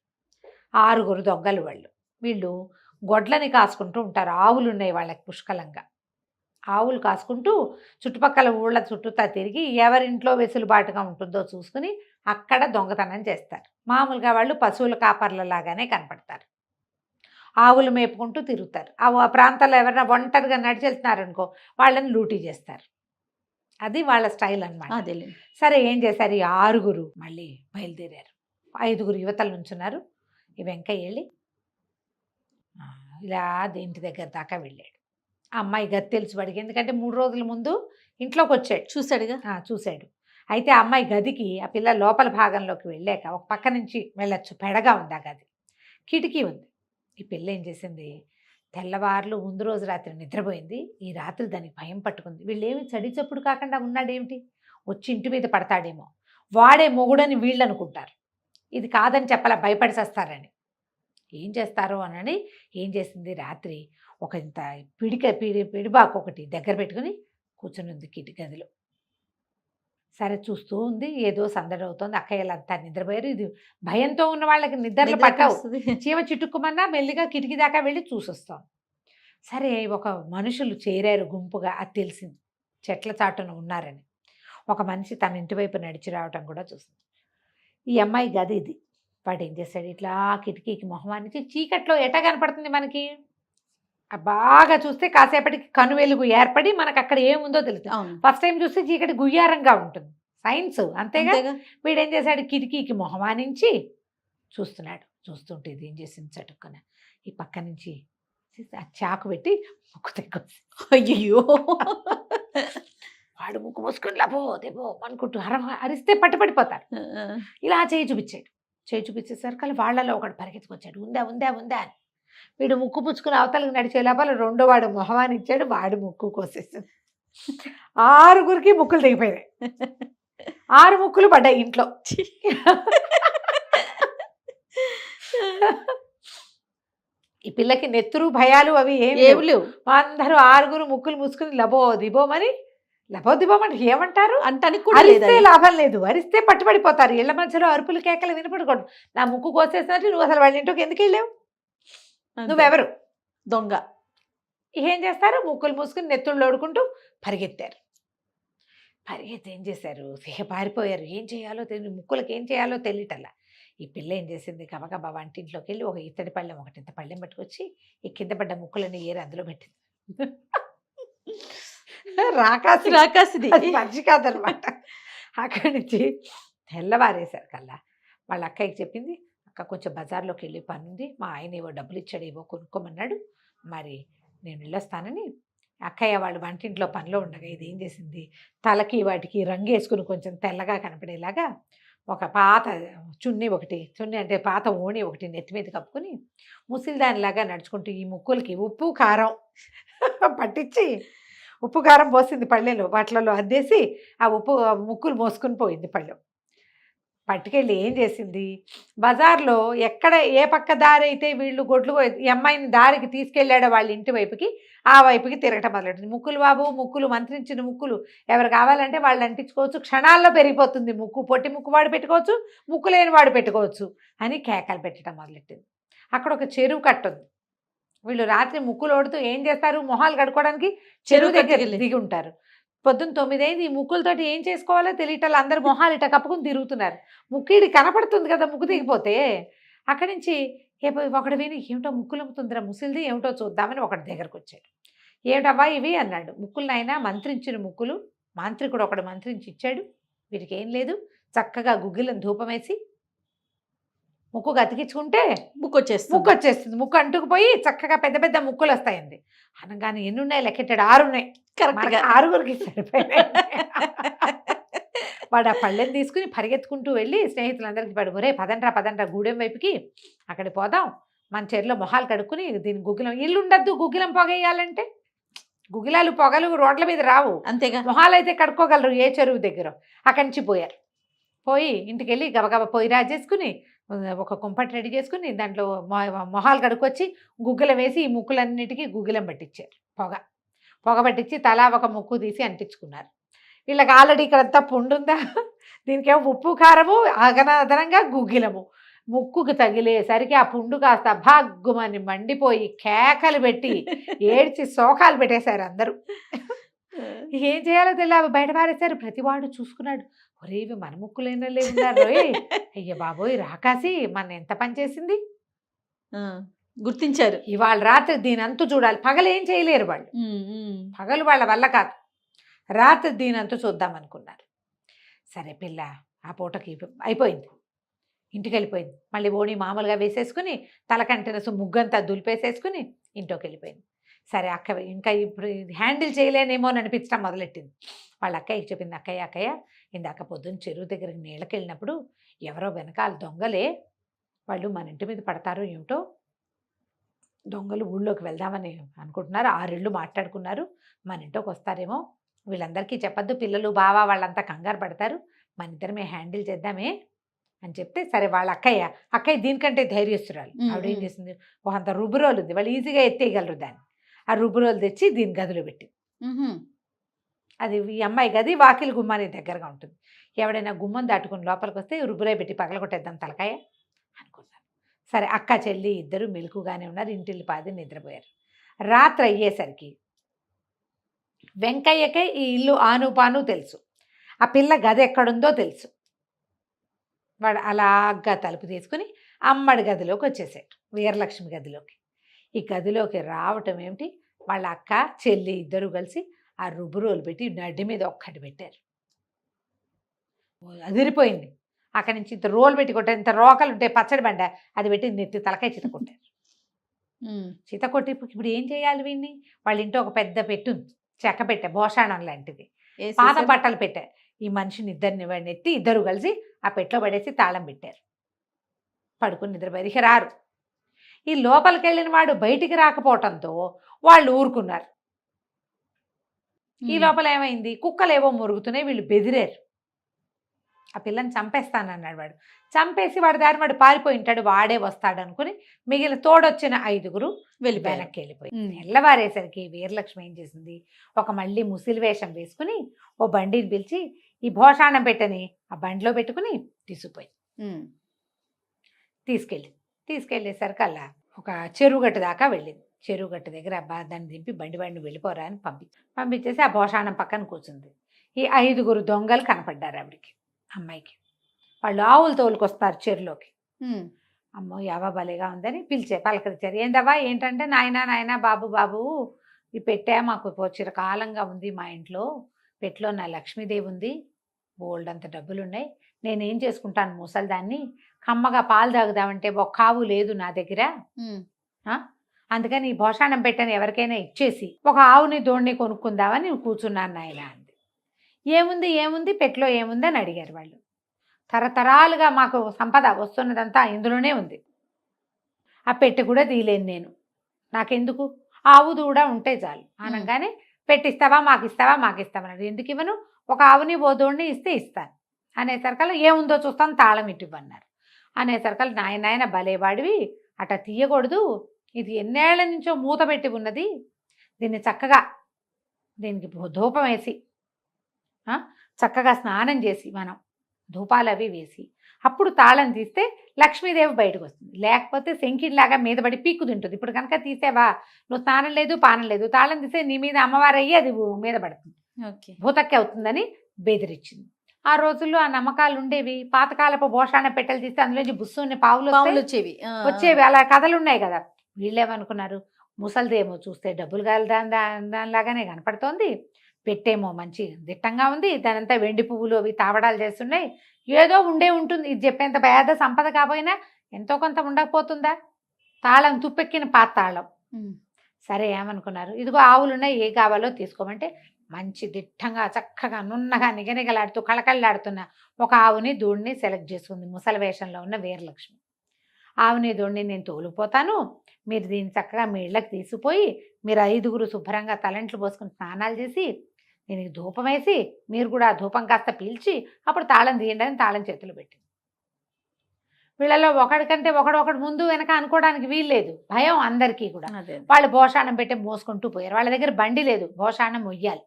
6 దొంగలు వాళ్ళు. వీళ్ళు గొడ్లని కాసుకుంటూ ఉంటారు, ఆవులు ఉన్నాయి వాళ్ళకి పుష్కలంగా. ఆవులు కాసుకుంటూ చుట్టుపక్కల ఊళ్ళ చుట్టూతా తిరిగి ఎవరింట్లో వెసులుబాటుగా ఉంటుందో చూసుకుని అక్కడ దొంగతనం చేస్తారు. మామూలుగా వాళ్ళు పశువుల కాపర్లలాగానే కనపడతారు. ఆవులు మేపుకుంటూ తిరుగుతారు. ఆ ప్రాంతాల్లో ఎవరైనా ఒంటరిగా నడిచెళ్తున్నారనుకో వాళ్ళని లూటీ చేస్తారు. అది వాళ్ళ స్టైల్ అన్నమాట. సరే ఏం చేశారు, ఈ 6 మళ్ళీ బయలుదేరారు. 5 యువతల నుంచున్నారు. ఈ వెంకయ్య వెళ్ళి ఇలా ఇంటి దగ్గర దాకా వెళ్ళాడు. ఆ అమ్మాయి గది తెలుసు వాడికి, ఎందుకంటే 3 రోజుల ముందు ఇంట్లోకి వచ్చాడు, చూశాడు. అయితే ఆ అమ్మాయి గదికి ఆ పిల్ల లోపల భాగంలోకి వెళ్ళాక ఒక పక్క నుంచి వెళ్ళొచ్చు, పెడగా ఉంది ఆ గది, కిటికీ ఉంది. ఈ పిల్ల ఏం చేసింది, తెల్లవారులు ముందు రోజు రాత్రి నిద్రపోయింది. ఈ రాత్రి దానికి భయం పట్టుకుంది. వీళ్ళేమి చడి చప్పుడు కాకుండా ఉన్నాడేమిటి, వచ్చి ఇంటి మీద పడతాడేమో, వాడే మొగుడని వీళ్ళు అనుకుంటారు. ఇది కాదని చెప్పాలా, భయపడిసేస్తారని. ఏం చేస్తారో అని ఏం చేసింది, రాత్రి ఒక ఇంత పిడిబాకు ఒకటి దగ్గర పెట్టుకుని కూర్చుని ఉంది గదిలో. సరే చూస్తూ ఉంది, ఏదో సందడి అవుతుంది. అక్కయ్యలంతా నిద్రపోయారు. ఇది భయంతో ఉన్న వాళ్ళకి నిద్రలు పట్టవు. చీమ చిటుక్కుమన్నా మెల్లిగా కిటికీ దాకా వెళ్ళి చూసొస్తాం. సరే ఒక మనుషులు చేరారు గుంపుగా, అది తెలిసింది చెట్ల చాటున ఉన్నారని. ఒక మనిషి తన ఇంటి వైపు నడిచి రావటం కూడా చూసింది. ఈ అమ్మాయి గది ఇది. వాడు ఏం చేశాడు, ఇట్లా కిటికీకి మొహమానికి చీకట్లో ఎట కనపడుతుంది మనకి, బాగా చూస్తే కాసేపటికి కనువెలుగు ఏర్పడి మనకు అక్కడ ఏముందో తెలుస్తుంది. ఫస్ట్ టైం చూస్తే చీకటి గుయ్యారంగా ఉంటుంది, సైన్స్ అంతేగా. వీడేం చేశాడు, కిటికీకి మొహమానించి చూస్తున్నాడు. చూస్తుంటే ఇది ఏం చేసింది, చటుక్కున ఈ పక్క నుంచి చాకు పెట్టి ముక్కు తెగ్గొచ్చి, అయ్యో వాడు ముక్కు మూసుకొని లేపో తెపో అనుకుంటూ అరిస్తే పట్టుపడిపోతారు. ఇలా చేయి చూపించాడు. చేయి చూపించేసరికి వాళ్ళలో ఒకడు పరిగెత్తుకొచ్చాడు, ఉందా ఉందా ఉందా అని. వీడు ముక్కు పుచ్చుకుని అవతలకు నడిచే లోపల రెండో వాడు మొహమాని ఇచ్చాడు, వాడు ముక్కు కోసేసింది. 6 ముక్కులు తెగిపోయినాయి. 6 ముక్కులు పడ్డాయి ఇంట్లో. ఈ పిల్లకి నెత్తురు భయాలు అవి ఏమి లేవు. అందరూ 6 ముక్కులు మూసుకుని లబో దిబోమని ఏమంటారు అరిస్తే లాభం లేదు, అరిస్తే పట్టుబడిపోతారు. ఇళ్ల మధ్యలో అరుపులు కేకలు వినపడకూడదు. నా ముక్కు కోసేసినట్టు నువ్వు అసలు వాళ్ళ ఇంట్లోకి ఎందుకు వెళ్ళావు, నువ్వెవరు దొంగ. ఏం చేస్తారు, ముక్కులు మూసుకుని నెత్తుళ్ళు ఓడుకుంటూ పరిగెత్తారు. పరిగెత్తి ఏం చేశారు, పారిపోయారు. ఏం చేయాలో తెలియదు, ముక్కులకి ఏం చేయాలో తెలియటల్లా. ఈ పిల్ల ఏం చేసింది, గబగబా వంటింట్లోకి వెళ్ళి ఒక ఇత్తడి పళ్ళెం, ఇంత పళ్ళెం పట్టుకొచ్చి ఈ కింద పడ్డ ముక్కులన్నీ ఏరి అందులో పెట్టింది. రాకాసిది మంచి కాదనమాట. అక్కడి నుంచి తెల్లవారేశారు కల్లా వాళ్ళ అక్కయ్యకి చెప్పింది, అక్క కొంచెం బజార్లోకి వెళ్ళి పని ఉంది, మా ఆయన ఏవో డబ్బులు ఇచ్చాడు, ఏవో కొనుక్కోమన్నాడు, మరి నేను వెళ్ళొస్తానని. అక్కయ్య వాళ్ళు వంటింట్లో పనిలో ఉండగా ఇది ఏం చేసింది, తలకి వాటికి రంగు వేసుకుని కొంచెం తెల్లగా కనపడేలాగా ఒక పాత చున్నీ అంటే పాత ఓణి ఒకటి నెత్తి మీద కప్పుకొని ముసిలిదానిలాగా నడుచుకుంటూ ఈ ముక్కులకి ఉప్పు కారం పట్టించి ఉప్పు కారం పోసింది పళ్ళెలో, వాటిలలో అద్దేసి ఆ ముక్కులు మోసుకుని పోయింది పళ్ళెం. పట్టుకెళ్ళి ఏం చేసింది, బజార్లో ఎక్కడ ఏ పక్క దారి అయితే వీళ్ళు గొడ్లు ఈ అమ్మాయిని దారికి తీసుకెళ్ళాడో వాళ్ళ ఇంటి వైపుకి, ఆ వైపుకి తిరగటం మొదలెట్టింది. ముక్కులు బాబు, ముక్కులు మంత్రించిన ముక్కులు ఎవరు కావాలంటే వాళ్ళు అంటించుకోవచ్చు, క్షణాల్లో పెరిగిపోతుంది ముక్కు. పొట్టి ముక్కు వాడు పెట్టుకోవచ్చు, ముక్కు లేని వాడు పెట్టుకోవచ్చు అని కేకలు పెట్టడం మొదలెట్టింది. అక్కడ ఒక చెరువు కట్టుంది. వీళ్ళు రాత్రి ముక్కులు ఓడుతూ ఏం చేస్తారు, మొహాలు కడుక్కోవడానికి చెరువు దగ్గర దిగి ఉంటారు. పొద్దున్న 9 అయింది. ఈ ముక్కులతోటి ఏం చేసుకోవాలో తెలియటల్లా అందరు మొహాలు ఇట కప్పుకుని తిరుగుతున్నారు. ముక్కిడి కనపడుతుంది కదా ముక్కు దిగిపోతే. అక్కడి నుంచి ఒకడు విని ఏమిటో ముక్కులు అమ్ముతుందిరా ముసిలిది, ఏమిటో చూద్దామని ఒకటి దగ్గరకు వచ్చాడు. ఏమిటవ్వా ఇవి అన్నాడు. ముక్కులు నాయన మంత్రించిన ముక్కులు, మాంత్రికుడు ఒకడు మంత్రించి ఇచ్చాడు, వీటికి ఏం లేదు, చక్కగా గుగ్గిలను ధూపం వేసి ముక్కు అతికించుకుంటే ముక్కు వచ్చేస్తుంది. ముక్కు అంటుకుపోయి చక్కగా పెద్ద పెద్ద ముక్కులు వస్తాయండి. అనగానే ఎన్ని ఉన్నాయి లెక్కెట్టాడు, 6 ఉన్నాయి. కరెక్ట్గా 6 సరిపోయాయి. వాడు ఆ పళ్ళెని తీసుకుని పరిగెత్తుకుంటూ వెళ్ళి స్నేహితులందరికీ ఒరే పదండ్రా గూడెం వైపుకి, అక్కడికి పోదాం, మన చెరులో మొహాలు కడుక్కుని దీని గుగ్గిలం, ఇల్లు ఉండద్దు గుగ్గిలం పొగేయాలంటే, గుగ్గిలాలు పొగలు రోడ్ల మీద రావు, అంతేగా మొహాలు అయితే కడుక్కోగలరు ఏ చెరువు దగ్గర. అక్కడి నుంచి పోయి ఇంటికి వెళ్ళి గబగబా పొయ్యి రాజేసుకుని ఒక కుంపటి రెడీ చేసుకుని దాంట్లో మొహాలు కడుక్కొచ్చి గుగ్గిలం వేసి ఈ ముక్కులన్నిటికీ గుగ్గిలం పట్టించారు. పొగ పట్టించి తలా ఒక ముక్కు తీసి అంటించుకున్నారు. వీళ్ళకి ఆల్రెడీ ఇక్కడంతా పుండుందా, దీనికేమో ఉప్పు కారము అదనంగా గుగ్గిలము. ముక్కుకు తగిలేసరికి ఆ పుండు కాస్త భాగ్గుమని మండిపోయి కేకలు పెట్టి ఏడ్చి శోకాలు పెట్టేశారు అందరూ. ఏం చేయాలో తెలియదు, బయట పారేశారు. ప్రతివాడు చూసుకున్నాడు, ఒరే ఇవి మన ముక్కులేనలే ఉన్నారు, అయ్య బాబోయ్ రాకాసి మన ఎంత పనిచేసింది గుర్తించారు. ఇవాళ రాత్రి దీనంతు చూడాలి. పగలు ఏం చేయలేరు వాళ్ళు, పగలు వాళ్ళ వల్ల కాదు, రాత్రి దీనంతు చూద్దామనుకున్నారు. సరే పిల్ల ఆ పూటకి అయిపోయింది, ఇంటికి వెళ్ళిపోయింది. మళ్ళీ ఓణి మామూలుగా వేసేసుకుని తలకంటిన ముగ్గంతా దులిపేసేసుకుని ఇంట్లోకి వెళ్ళిపోయింది. సరే అక్క ఇంకా ఇప్పుడు హ్యాండిల్ చేయలేనేమో అని అనిపించడం మొదలెట్టింది. వాళ్ళ అక్కయ్యకి చెప్పింది, అక్కయ్య ఇందాక పొద్దున్న చెరువు దగ్గరికి నీళ్ళకి వెళ్ళినప్పుడు ఎవరో వెనకాల దొంగలే, వాళ్ళు మన ఇంటి మీద పడతారో ఏమిటో, దొంగలు ఊళ్ళోకి వెళ్దామని అనుకుంటున్నారు, 6 ఇళ్ళు మాట్లాడుకున్నారు, మన ఇంట్లోకి వస్తారేమో, వీళ్ళందరికీ చెప్పద్దు, పిల్లలు బావా వాళ్ళంతా కంగారు పడతారు, మన ఇద్దరమే హ్యాండిల్ చేద్దామే అని చెప్తే, సరే వాళ్ళ అక్కయ్య దీనికంటే ధైర్యస్తురాలు. ఆవిడ ఏం చేసింది, అంత రుబ్బురోలు ఉంది, వాళ్ళు ఈజీగా ఎత్తేయగలరు దాన్ని. ఆ రుబ్బురోలు తెచ్చి దీని గదిలో పెట్టి అది ఈ అమ్మాయి గది వాకిలి గుమ్మానికి దగ్గరగా ఉంటుంది. ఎవడైనా గుమ్మం దాటుకుని లోపలికి వస్తే రుబ్బురే పెట్టి పగలగొట్టేద్దాం తలకాయ అనుకున్నారు. సరే అక్క చెల్లి ఇద్దరు మెలకుగానే ఉన్నారు. ఇంటిల్లి పాది నిద్రపోయారు. రాత్రి అయ్యేసరికి వెంకయ్యకే ఈ ఇల్లు ఆనుపాను తెలుసు, ఆ పిల్ల గది ఎక్కడుందో తెలుసు. వాడు అలాగా తలుపు తీసుకుని అమ్మడి గదిలోకి వచ్చేసాడు, వీరలక్ష్మి గదిలోకి. ఈ గదిలోకి రావటం ఏమిటి, వాళ్ళ అక్క చెల్లి ఇద్దరు కలిసి ఆ రుబ్బురోలు పెట్టి నడ్డి మీద ఒక్కటి పెట్టారు. అదిరిపోయింది. అక్కడి నుంచి ఇంత రోలు పెట్టి కొట్టారు. ఇంత రోకలు ఉంటాయి పచ్చడి బండ, అది పెట్టి నెత్తి తలకాయ చిత కొట్టారు. చిత కొట్టి ఇప్పుడు ఏం చేయాలి వీడిని? వాళ్ళ ఇంట్లో ఒక పెద్ద పెట్టు చెక్క పెట్టే భోషాణం లాంటిది, పాత బట్టలు పెట్టారు. ఈ మనిషిని ఇద్దరిని వాడిని ఎత్తి ఇద్దరు కలిసి ఆ పెట్టలో పడేసి తాళం పెట్టారు. పడుకుని నిద్రపోయారు. ఇక రారు. ఈ లోపలికి వెళ్ళిన వాడు బయటికి రాకపోవటంతో వాళ్ళు ఊరుకున్నారు. ఈ లోపల ఏమైంది, కుక్కలేవో మురుగుతున్నాయి, వీళ్ళు బెదిరారు. ఆ పిల్లని చంపేస్తానన్నాడు వాడు. చంపేసి వాడి దారి వాడు పారిపోయి ఉంటాడు, వాడే వస్తాడు అనుకుని మిగిలిన తోడొచ్చిన 5 వెనక్కి వెళ్ళిపోయి. తెల్లవారేసరికి వీరలక్ష్మి ఏం చేసింది, ఒక మళ్ళీ ముసిలి వేషం వేసుకుని ఓ బండిని పిలిచి ఈ భోషాణం పెట్టని ఆ బండిలో పెట్టుకుని తీసుకుపోయి తీసుకెళ్ళేసరికల్లా ఒక చెరువుగట్టు దాకా వెళ్ళింది. చెరువుగట్టు దగ్గర దాన్ని దింపి బండిని వెళ్ళిపోరా అని పంపించేసి ఆ భోషాణం పక్కన కూర్చుంది. ఈ 5 దొంగలు కనపడ్డారు ఆవిడికి, అమ్మాయికి. వాళ్ళు ఆవులు తోలుకొస్తారు చెరువులోకి. అమ్మో యావా భలేగా ఉందని పలకరించారు. ఏందవ్వా ఏంటంటే, నాయనా బాబు ఈ పెట్టే మాకు చిరకాలంగా ఉంది మా ఇంట్లో, పెట్లో నా లక్ష్మీదేవి ఉంది, బోల్డ్ అంత డబ్బులున్నాయి, నేనేం చేసుకుంటాను ముసలిదాన్ని, కమ్మగా పాలు తాగుదామంటే ఒక్క ఆవు లేదు నా దగ్గర, అందుకని ఈ భోషాణం పెట్టని ఎవరికైనా ఇచ్చేసి ఒక ఆవుని దోణ్ణి కొనుక్కుందామని కూర్చున్నాను నాయన అంది. ఏముంది పెట్లో ఏముంది అని అడిగారు వాళ్ళు. తరతరాలుగా మాకు సంపద వస్తున్నదంతా ఇందులోనే ఉంది, ఆ పెట్టె కూడా తీయలేను నేను, నాకెందుకు, ఆవు దూడ ఉంటే చాలు అనగానే పెట్టిస్తావా మాకు ఇస్తామన్నాడు. ఎందుకు ఇవ్వను, ఒక ఆవుని ఓ దోడిని ఇస్తే ఇస్తాను అనేసరికల్లా ఏముందో చూస్తాను తాళం ఇవ్వన్నారు. అనేసరికల్లా నాయన భలేవాడివి, అట తీయకూడదు, ఇది ఎన్నేళ్ల నుంచో మూత పెట్టి ఉన్నది, దీన్ని చక్కగా దీనికి ధూపం వేసి చక్కగా స్నానం చేసి మనం ధూపాలు అవి వేసి అప్పుడు తాళం తీస్తే లక్ష్మీదేవి బయటకు వస్తుంది, లేకపోతే శంకిడిలాగా మీద పడి పీక్కు తింటుంది. ఇప్పుడు కనుక తీసేవా, నువ్వు స్నానం లేదు పానం లేదు, తాళం తీసే నీ మీద అమ్మవారు అయ్యి అది మీద పడుతుంది, భూతక్కి అవుతుందని బెదిరించింది. ఆ రోజుల్లో ఆ నమ్మకాలు ఉండేవి. పాతకాలపు భోషాణ పెట్టెలు తీస్తే అందులోంచి బుస్సుని పావులు వచ్చేవి, అలా కథలు ఉన్నాయి కదా. వీళ్ళేమనుకున్నారు, ముసలిదేమో చూస్తే డబ్బులు కాదు దానిలాగానే కనపడుతోంది, పెట్టేమో మంచి దిట్టంగా ఉంది, దానంతా వెండి పువ్వులు అవి తావడాలు చేస్తున్నాయి, ఏదో ఉంటుంది, ఇది చెప్పేంత పేద సంపద కాకపోయినా ఎంతో కొంత ఉండకపోతుందా, తాళం తుప్పెక్కిన పాత తాళం. సరే ఏమనుకున్నారు, ఇదిగో ఆవులున్నాయి, ఏ కావాలో తీసుకోమంటే మంచి దిట్టంగా చక్కగా నున్నగా నిగనిగలాడుతూ కళకళలాడుతున్న ఒక ఆవుని దూడిని సెలెక్ట్ చేసుకుంది ముసలి వేషంలో ఉన్న వీరలక్ష్మి. ఆవుని దూడిని నేను తోలుకుపోతాను, మీరు దీన్ని చక్కగా మీ ఇళ్ళకి తీసుకుపోయి మీరు 5 శుభ్రంగా తలంట్లు పోసుకుని స్నానాలు చేసి దీనికి ధూపం వేసి మీరు కూడా ఆ ధూపం కాస్త పీల్చి అప్పుడు తాళం తీయండి అని తాళం చేతులు పెట్టింది. వీళ్ళలో ఒకడికంటే ఒకడు ముందు వెనక అనుకోవడానికి వీల్లేదు, భయం అందరికీ కూడా. వాళ్ళు భోషాణం పెట్టి మోసుకుంటూ పోయారు. వాళ్ళ దగ్గర బండి లేదు, భోషాణం మొయ్యాలి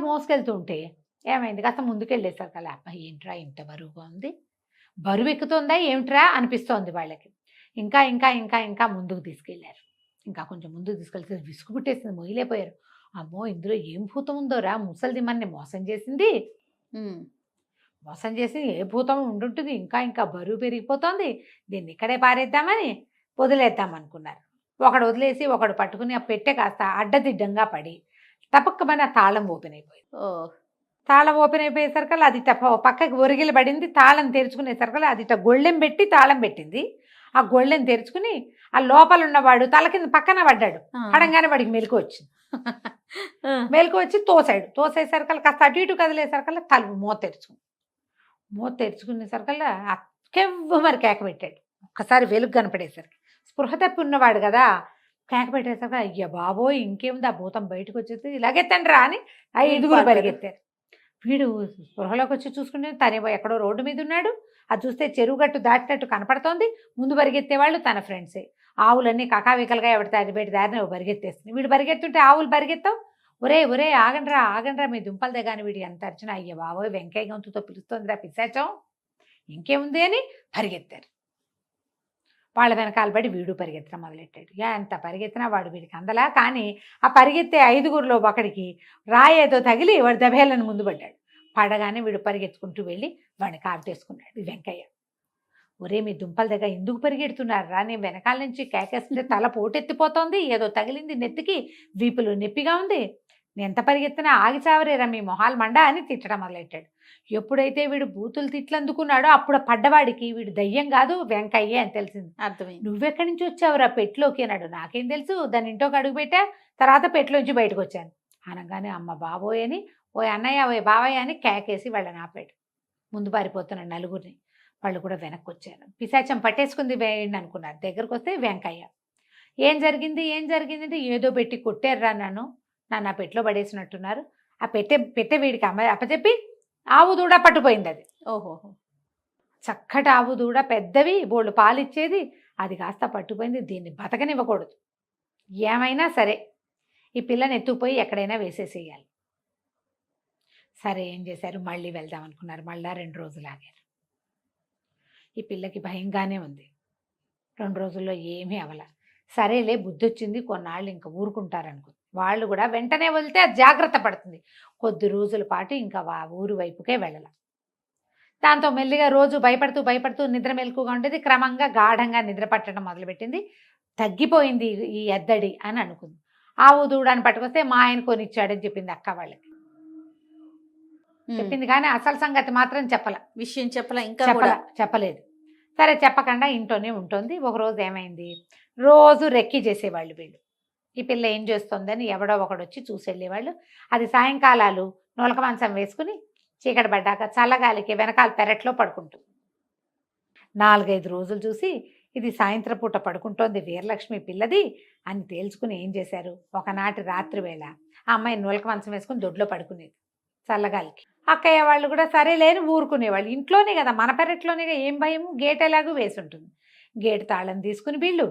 మోసుకెళ్తూ ఉంటే ఏమైంది, కాస్త ముందుకెళ్ళేసారు కదా, అబ్బాయి ఏంట్రా ఇంత బరువుగా ఉంది, బరువు ఎక్కుతుందా ఏమిట్రా అనిపిస్తోంది వాళ్ళకి. ఇంకా ఇంకా ఇంకా ఇంకా ముందుకు తీసుకెళ్లారు. ఇంకా కొంచెం ముందుకు తీసుకెళ్తే విసుగు పుట్టేసింది, మొయ్యలేపోయారు. అమ్మో ఇందులో ఏం భూతం ఉందోరా, ముసలిది మనని మోసం చేసింది, మోసం చేసి ఏ భూతం ఉండుంటుంది, ఇంకా ఇంకా బరువు పెరిగిపోతుంది, దీన్ని ఇక్కడే పారేద్దామని వదిలేద్దామనుకున్నారు. ఒకడు వదిలేసి ఒకడు పట్టుకుని ఆ పెట్టె కాస్త అడ్డదిడ్డంగా పడి తపక్కమని ఆ తాళం ఓపెన్ అయిపోయింది. తాళం ఓపెన్ అయిపోయేసరికల్లా అది పక్కకి ఒరిగిలి పడింది. తాళం తెరుచుకునేసరికల్లా అది గొళ్ళెం పెట్టి తాళం పెట్టింది. ఆ గొళ్ళెం తెరుచుకుని ఆ లోపల ఉన్నవాడు తల కింద పక్కన పడ్డాడు. పడంగానే వాడికి మెలకు వచ్చింది. మెలకు వచ్చి తోసేసరికల్లా కాస్త అటు ఇటు కదిలేసరికల్లా తలుపు మూత తెరుచుకునేసరికల్లా కెవ్వు మరి కేక పెట్టాడు. ఒక్కసారి వెలుగు కనపడేసరికి స్పృహ తప్పి ఉన్నవాడు కదా, కేక పెట్టేసరికి అయ్య బాబోయ్ ఇంకేముంది, ఆ భూతం బయటకు వచ్చేసి ఇలాగెత్తండి రా అని 5 పరిగెత్తారు. వీడు స్పృహలోకి వచ్చి చూసుకుంటే తనేమో ఎక్కడో రోడ్డు మీద ఉన్నాడు. అది చూస్తే చెరువుగట్టు దాటినట్టు కనపడుతోంది. ముందు పరిగెత్తేవాళ్ళు తన ఫ్రెండ్సే. ఆవులన్నీ కకావికలుగా ఎవరి దారిని పరిగెత్తేస్తుంది. వీడు పరిగెత్తుంటే ఆవులు పరిగెత్తావు, ఒరే ఒరే ఆగండ్రా ఆగండ్రా మీ దుంపల దగ్గర వీడి ఎంత అర్చన అయ్య బాబోయ్ వెంకయ్య గొంతుతో పిలుస్తోందిరా పిశాచం ఇంకేముంది అని పరిగెత్తారు. వాళ్ళ వెనకాల పడి వీడు పరిగెత్తడం మొదలెట్టాడు. ఎంత పరిగెత్తినా వాడు వీడికి అందలా. కానీ ఆ పరిగెత్తే 5గురిలో ఒకడికి రాయేదో తగిలి వాడు దభేలను ముందు పడ్డాడు. పడగానే వీడు పరిగెత్తుకుంటూ వెళ్ళి వాడిని కాటేసుకున్నాడు వెంకయ్య. ఒరే మీ దుంపల దగ్గర ఎందుకు పరిగెడుతున్నారా, నేను వెనకాల నుంచి కేకేస్తుంటే తల పోటెత్తిపోతోంది, ఏదో తగిలింది నెత్తికి, వీపులు నొప్పిగా ఉంది, నేను ఎంత పరిగెత్తినా ఆగి చావరేరా మీ మొహాలు మండ అని తిట్టడం మొదలెట్టాడు. ఎప్పుడైతే వీడు బూతులు తిట్లు అందుకున్నాడో అప్పుడు పడ్డవాడికి వీడు దయ్యం కాదు వెంకయ్య అని తెలిసింది. అర్థమైంది. నువ్వెక్కడి నుంచి వచ్చావురా పెట్టిలోకి అన్నాడు. నాకేం తెలుసు, దాని ఇంట్లోకి అడుగు పెట్టా, తర్వాత పెట్టిలోంచి బయటకు వచ్చాను అనగానే అమ్మ బాబోయ్ అని ఓ అన్నయ్య ఓ బావయ్య అని కేకేసి వాళ్ళని ఆపాడు. ముందు పారిపోతున్నాడు నలుగురిని. వాళ్ళు కూడా వెనక్కి వచ్చారు. పిశాచం పట్టేసుకుంది వేయండి అనుకున్నారు. దగ్గరకు వస్తే వెంకయ్య. ఏం జరిగింది అంటే ఏదో పెట్టి కొట్టారురా నన్ను ఆ పెట్టెలో పడేసినట్టున్నారు. ఆ పెట్టె వీడికి అప్పచెప్పి ఆవు దూడ పట్టుపోయింది. అది ఓహోహో. చక్కటి ఆవు దూడ పెద్దవి బోళ్ళు పాలిచ్చేది, అది కాస్త పట్టుపోయింది. దీన్ని బతకనివ్వకూడదు, ఏమైనా సరే ఈ పిల్లని ఎత్తుకుపోయి ఎక్కడైనా వేసేసేయాలి. సరే ఏం చేశారు, మళ్ళీ వెళ్దాం అనుకున్నారు. మళ్ళా 2 రోజులు ఆగారు. ఈ పిల్లకి భయంగానే ఉంది. 2 రోజుల్లో ఏమీ అవల. సరేలే బుద్ధి వచ్చింది, కొన్నాళ్ళు ఇంకా ఊరుకుంటారనుకుంది. వాళ్ళు కూడా వెంటనే వదిలితే అది జాగ్రత్త పడుతుంది. కొద్ది రోజుల పాటు ఇంకా ఊరు వైపుకే వెళ్ళాల. దాంతో మెల్లిగా రోజు భయపడుతూ నిద్ర మెలకుగా ఉండేది. క్రమంగా గాఢంగా నిద్ర పట్టడం మొదలుపెట్టింది. తగ్గిపోయింది ఈ ఎద్దడి అని అనుకుంది. ఆవు దూడని పట్టుకొస్తే మా ఆయన కొనిచ్చాడని చెప్పింది అక్క వాళ్ళకి. చెప్పింది కానీ అసలు సంగతి మాత్రం విషయం చెప్పలేదు. సరే చెప్పకుండా ఇంట్లోనే ఉంటుంది. ఒకరోజు ఏమైంది, రోజు రెక్కి చేసేవాళ్ళు వీళ్ళు. ఈ పిల్ల ఏం చేస్తుందని ఎవడో ఒకడు వచ్చి చూసి వెళ్ళేవాళ్ళు. అది సాయంకాలాలు నొలక మంచం వేసుకుని చీకటి పడ్డాక చల్లగాలికి వెనకాల పెరట్లో పడుకుంటుంది. 4-5 రోజులు చూసి ఇది సాయంత్రం పూట పడుకుంటోంది వీరలక్ష్మి పిల్లది అని తేల్చుకుని ఏం చేశారు, ఒకనాటి రాత్రి వేళ ఆ అమ్మాయి నొలక మంచం వేసుకుని దొడ్లో పడుకునేది చల్లగాలికి. అక్కయ్య వాళ్ళు కూడా సరే లేని ఊరుకునేవాళ్ళు. ఇంట్లోనే కదా, మన పెరట్లోనే, ఏం భయము, గేట్ ఎలాగూ వేసి ఉంటుంది. గేటు తాళం తీసుకుని వీళ్ళు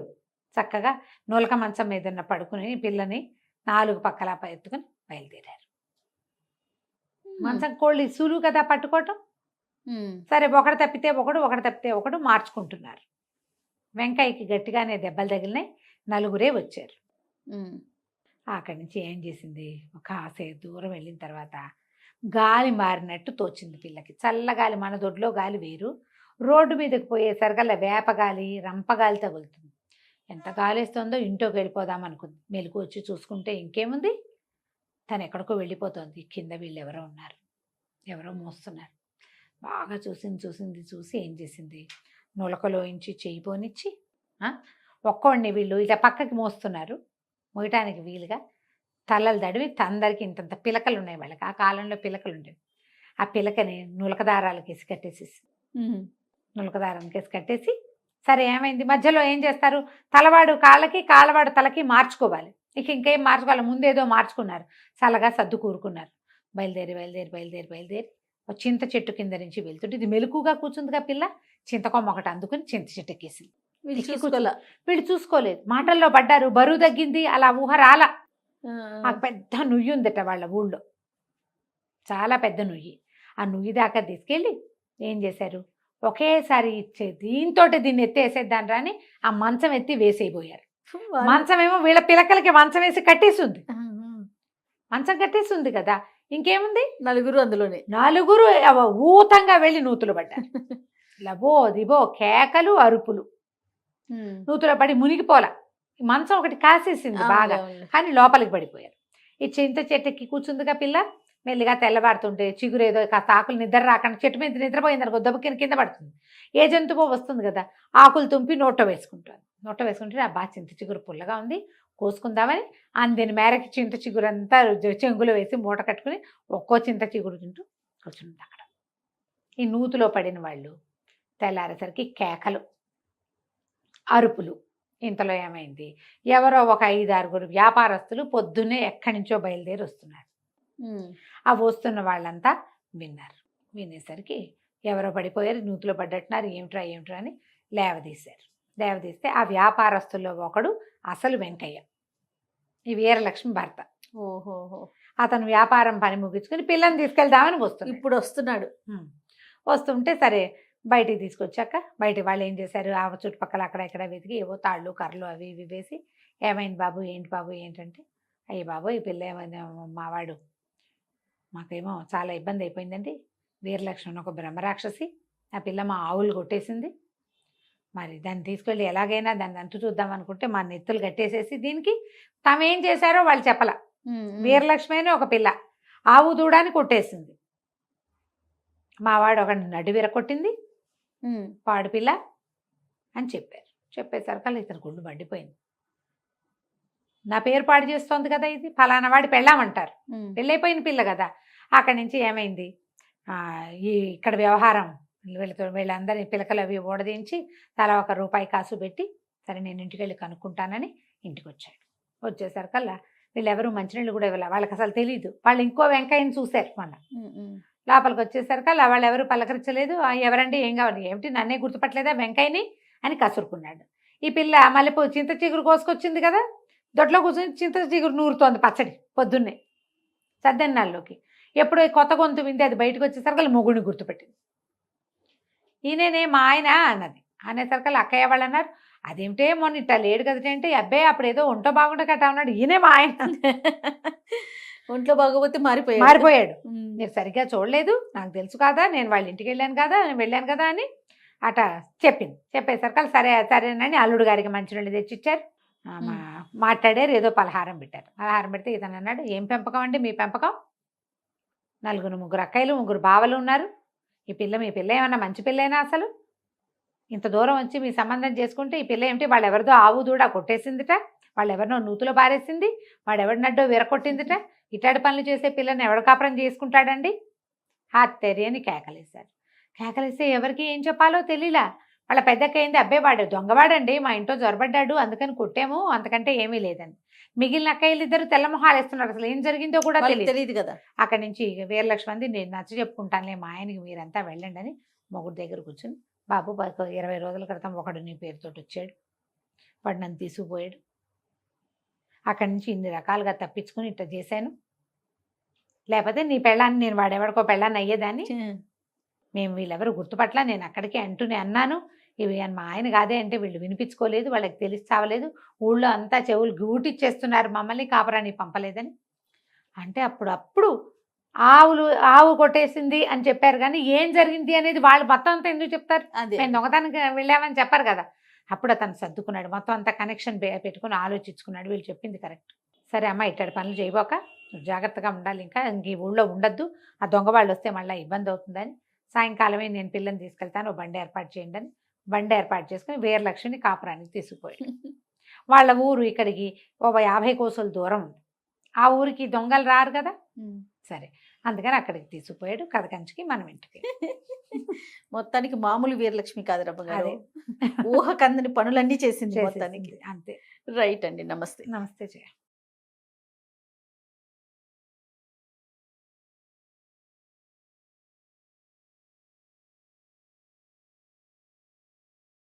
చక్కగా నూలక మంచం మీద పడుకుని పిల్లని 4 పక్కల ఎత్తుకుని బయలుదేరారు. మంచం కోళ్ళు సులువు కదా పట్టుకోవటం. సరే ఒకటి తప్పితే ఒకడు మార్చుకుంటున్నారు. వెంకయ్యకి గట్టిగానే దెబ్బలు తగిలినాయి. 4 వచ్చారు. అక్కడి నుంచి ఏం చేసింది, కాసేపు దూరం వెళ్ళిన తర్వాత గాలి మారినట్టు తోచింది పిల్లకి. చల్లగాలి, మన దొడ్లో గాలి వేరు, రోడ్డు మీదకి పోయేసరికల్లా వేపగాలి రంపగాలి తగులుతుంది. ఎంత గాలి వేస్తుందో ఇంట్లోకి వెళ్ళిపోదాం అనుకుంది. మెలకు వచ్చి చూసుకుంటే ఇంకేముంది, తను ఎక్కడికో వెళ్ళిపోతుంది. కింద వీళ్ళు ఎవరో ఉన్నారు, ఎవరో మోస్తున్నారు. బాగా చూసి ఏం చేసింది, నులకలోంచి చెయ్యి పోనిచ్చి ఒక్కోడిని వీళ్ళు ఇలా పక్కకి మోస్తున్నారు, మోయటానికి వీలుగా తలలు దడివి అందరికి ఇంతంత పిలకలు ఉన్నాయి వాళ్ళకి. ఆ కాలంలో పిలకలు ఉండేవి. ఆ పిలకని నులకదారాలకి వేసి కట్టేసేసి నులకదారానికి వేసి కట్టేసి సరే ఏమైంది, మధ్యలో ఏం చేస్తారు, తలవాడు కాళ్ళకి కాళ్ళవాడు తలకి మార్చుకోవాలి. ఇంకేం మార్చుకోవాలి, ముందేదో మార్చుకున్నారు. చల్లగా సర్దు కూరుకున్నారు. బయలుదేరి చింత చెట్టు కింద నుంచి వెళ్తుంటే ఇది మెలకుగా కూర్చుందిగా పిల్ల. చింతకొమ్మ ఒకటి అందుకుని చింత చెట్టు ఎక్కేసింది. వీళ్ళు చూసుకోలేదు, మాటల్లో పడ్డారు. బరువు తగ్గింది, అలా ఊహ రాల. ఆ పెద్ద నుయ్యి ఉందట వాళ్ళ ఊళ్ళో, చాలా పెద్ద నుయ్యి. ఆ నుయ్యి దాకా తీసుకెళ్ళి ఏం చేశారు, ఒకేసారి దీంతో దీన్ని ఎత్తేసేద్దాని రాని ఆ మంచం ఎత్తి వేసేయబోయారు. మంచం ఏమో వీళ్ళ పిలకలకి మంచం వేసి కట్టేసింది. మంచం కట్టేసింది కదా, ఇంకేముంది, 4 అందులోనే. 4 ఊతంగా వెళ్ళి నూతులు పడ్డారు. లబో దిబో కేకలు అరుపులు. నూతులో పడి మునిగిపోలా. మంచం ఒకటి కాసేసింది బాగా, కానీ లోపలికి పడిపోయారు. ఈ చింత చెట్టుకి కూర్చుందిగా పిల్ల. మెల్లిగా తెల్లబారుతుంటే చిగురేదో కాస్త ఆకులు నిద్ర రాకుండా చెట్టు మీద నిద్రపోయింది అనుకో, దెబ్బకి కింద పడుతుంది. ఏ జంతువో వస్తుంది కదా, ఆకులు తుంపి నోట్లో వేసుకుంటే అబ్బా చింత చిగురు పుల్లగా ఉంది, కోసుకుందామని అందిన మేరకి చింత చిగురంతా చెంగులో వేసి మూట కట్టుకుని ఒక్కో చింత చిగురు తింటూ కూర్చుంది అక్కడ. ఈ నూతులో పడిన వాళ్ళు తెల్లారేసరికి కేకలు అరుపులు. ఇంతలో ఏమైంది, ఎవరో ఒక 5-6 వ్యాపారస్తులు పొద్దున్నే ఎక్కడి నుంచో బయలుదేరి వస్తున్నారు. ఆ వస్తున్న వాళ్ళంతా విన్నారు. వినేసరికి ఎవరో పడిపోయారు, నూతులో పడ్డట్టున్నారు, ఏమిట్రా అని లేవదీస్తే ఆ వ్యాపారస్తుల్లో ఒకడు అసలు వెంకయ్య, ఈ వీరలక్ష్మి భర్త. ఓహోహో. అతను వ్యాపారం పని ముగించుకుని పిల్లని తీసుకెళ్దామని వస్తుంది. ఇప్పుడు వస్తున్నాడు. వస్తుంటే సరే బయటికి తీసుకొచ్చాక బయట వాళ్ళు ఏం చేశారు, ఆ చుట్టుపక్కల అక్కడ ఇక్కడ వెతికి ఏవో తాళ్ళు కర్రలు అవి ఇవి వేసి, ఏమైంది బాబు ఏంటి బాబు ఏంటంటే, అయ్యి బాబు ఈ పిల్ల ఏమైనా మావాడు మాకేమో చాలా ఇబ్బంది అయిపోయిందండి, వీరలక్ష్మి ఒక బ్రహ్మరాక్షసి, ఆ పిల్ల మా ఆవులు కొట్టేసింది, మరి దాన్ని తీసుకెళ్ళి ఎలాగైనా దాన్ని అంతు చూద్దాం అనుకుంటే మా నెత్తులు కట్టేసేసి దీనికి తామేం చేశారో వాళ్ళు చెప్పల. వీరలక్ష్మి అని ఒక పిల్ల ఆవు దూడాన్ని కొట్టేసింది, మావాడు ఒక నడు విరకొట్టింది, పాడు పిల్ల అని చెప్పారు. చెప్పేసరికి ఇతను గుండు మండిపోయింది. నా పేరు పాడు చేస్తోంది కదా, ఇది ఫలానా వాడి పెళ్ళామంటారు, పెళ్ళైపోయిన పిల్ల కదా. అక్కడి నుంచి ఏమైంది, ఇక్కడ వ్యవహారం వీళ్ళందరినీ పిలకలు అవి ఓడదించి తలా ₹1 కాసు పెట్టి, సరే నేను ఇంటికి వెళ్ళి కనుక్కుంటానని ఇంటికి వచ్చాడు. వచ్చేసరికల్లా వీళ్ళెవరూ మంచినీళ్ళు కూడా ఇవ్వాలి, వాళ్ళకి అసలు తెలియదు. వాళ్ళు ఇంకో వెంకయ్యని చూశారు. మన లోపలికి వచ్చేసరికల్లా వాళ్ళు ఎవరు పలకరించలేదు. ఎవరండి ఏం కావాలి, ఏమిటి నన్నే గుర్తుపట్టలేదా వెంకయ్యని అని కసురుకున్నాడు. ఈ పిల్ల మళ్ళీ చింత చిగురు కోసుకొచ్చింది కదా, దొడ్లో కూర్చొని చింత చిగురు నూరుతోంది పచ్చడి పొద్దున్నే సద్దెన్నాళ్ళలోకి. ఎప్పుడు కొత్త గొంతు వింది అది బయటకు వచ్చేసరికి మొగుడిని గుర్తుపెట్టింది. ఈయననే మా ఆయన అన్నది. అనేసరికి అక్కయ్య వాళ్ళు అన్నారు, అదేమిటే మొన్న ఇట్లా లేడు కదంటే, అబ్బాయి అప్పుడు ఏదో ఒంట్లో బాగుండే కట్టా ఉన్నాడు, ఈయనే మా ఆయన. ఒంట్లో బాగోపోతే మారిపోయాడు, మీరు సరిగ్గా చూడలేదు, నాకు తెలుసు కదా, నేను వాళ్ళ ఇంటికి వెళ్ళాను కదా అని అట చెప్పింది. చెప్పేసరికి సరేనని అల్లుడు గారికి మంచినీళ్ళు తెచ్చిచ్చారు. మాట్లాడారు, ఏదో పలహారం పెట్టారు. పలహారం పెడితే ఇతను అన్నాడు, ఏం పెంపకం అండి మీ పెంపకం, 4 అక్కయ్యలు 3 బావలు ఉన్నారు, మీ పిల్ల ఏమన్నా మంచి పిల్లేనా, అసలు ఇంత దూరం వచ్చి మీ సంబంధం చేసుకుంటే ఈ పిల్ల ఏమిటి, వాళ్ళు ఎవరిదో ఆవు దూడ కొట్టేసిందిట, వాళ్ళు ఎవరినో నూతులో పారేసింది, వాడు ఎవరినడ్డో విరకొట్టిందిట, ఇట్లాంటి పనులు చేసే పిల్లని ఎవడ కాపురం చేసుకుంటాడండి, హాత్తెరి అని కేకలేశారు. కేకలేస్తే ఎవరికి ఏం చెప్పాలో తెలియలా. వాళ్ళ పెద్దక్కయింది, అబ్బాయి వాడు దొంగవాడండి, మా ఇంట్లో జొరబడ్డాడు అందుకని కొట్టాము, అంతకంటే ఏమీ లేదని. మిగిలిన అక్కయ్యలు ఇద్దరు తెల్లమొహాలు వేస్తున్నారు, అసలు ఏం జరిగిందో కూడా తెలియదు కదా. అక్కడి నుంచి వీరలక్ష్మి అంది, నేను నచ్చ చెప్పుకుంటానులే మా ఆయనకి, మీరంతా వెళ్ళండి అని మొగుడు దగ్గర కూర్చుని, బాబు 20 రోజుల క్రితం ఒకడు నీ పేరుతోటి వచ్చాడు, వాడు నన్ను తీసుకుపోయాడు, అక్కడి నుంచి ఇన్ని రకాలుగా తప్పించుకుని ఇట్లా చేశాను, లేకపోతే నీ పెళ్ళాన్ని నేను వాడెవడికో పెళ్ళాన్ని అయ్యేదాన్ని, మేము వీళ్ళెవరు గుర్తుపట్ల, నేను అక్కడికి అంటూనే అన్నాను, ఇవి మా ఆయన కాదే అంటే వీళ్ళు వినిపించుకోలేదు, వాళ్ళకి తెలిసి చావలేదు, ఊళ్ళో అంతా చెవులు గూటిచ్చేస్తున్నారు, మమ్మల్ని కాపురాన్ని పంపలేదని అంటే అప్పుడు ఆవు కొట్టేసింది అని చెప్పారు, కానీ ఏం జరిగింది అనేది వాళ్ళు మొత్తం అంతా ఎందుకు చెప్తారు, మేము దొంగతనానికి వెళ్ళామని చెప్పారు కదా. అప్పుడు అతను సర్దుకున్నాడు, మొత్తం అంతా కనెక్షన్ పెట్టుకుని ఆలోచించుకున్నాడు, వీళ్ళు చెప్పింది కరెక్ట్, సరే అమ్మ ఇట్లాంటి పనులు చేయబోక జాగ్రత్తగా ఉండాలి, ఇంకా ఈ ఊళ్ళో ఉండొద్దు, ఆ దొంగ వాళ్ళు వస్తే మళ్ళీ ఇబ్బంది అవుతుందని, సాయంకాలమే నేను పిల్లని తీసుకెళ్తాను, బండి ఏర్పాటు చేయండి అని బండి ఏర్పాటు చేసుకుని వీరలక్ష్మిని కాపురానికి తీసుకుపోయాడు. వాళ్ళ ఊరు ఇక్కడికి 50 కోసుల దూరం ఉంది, ఆ ఊరికి దొంగలు రారు కదా, సరే అందుకని అక్కడికి తీసుకుపోయాడు. కథ కంచికి మనం ఇంటికి. మొత్తానికి మామూలు వీరలక్ష్మి కాదు రమ్మగారు, ఊహకందని పనులన్నీ చేసింది మొత్తానికి. అంతే. రైట్ అండి, నమస్తే. నమస్తే జయ.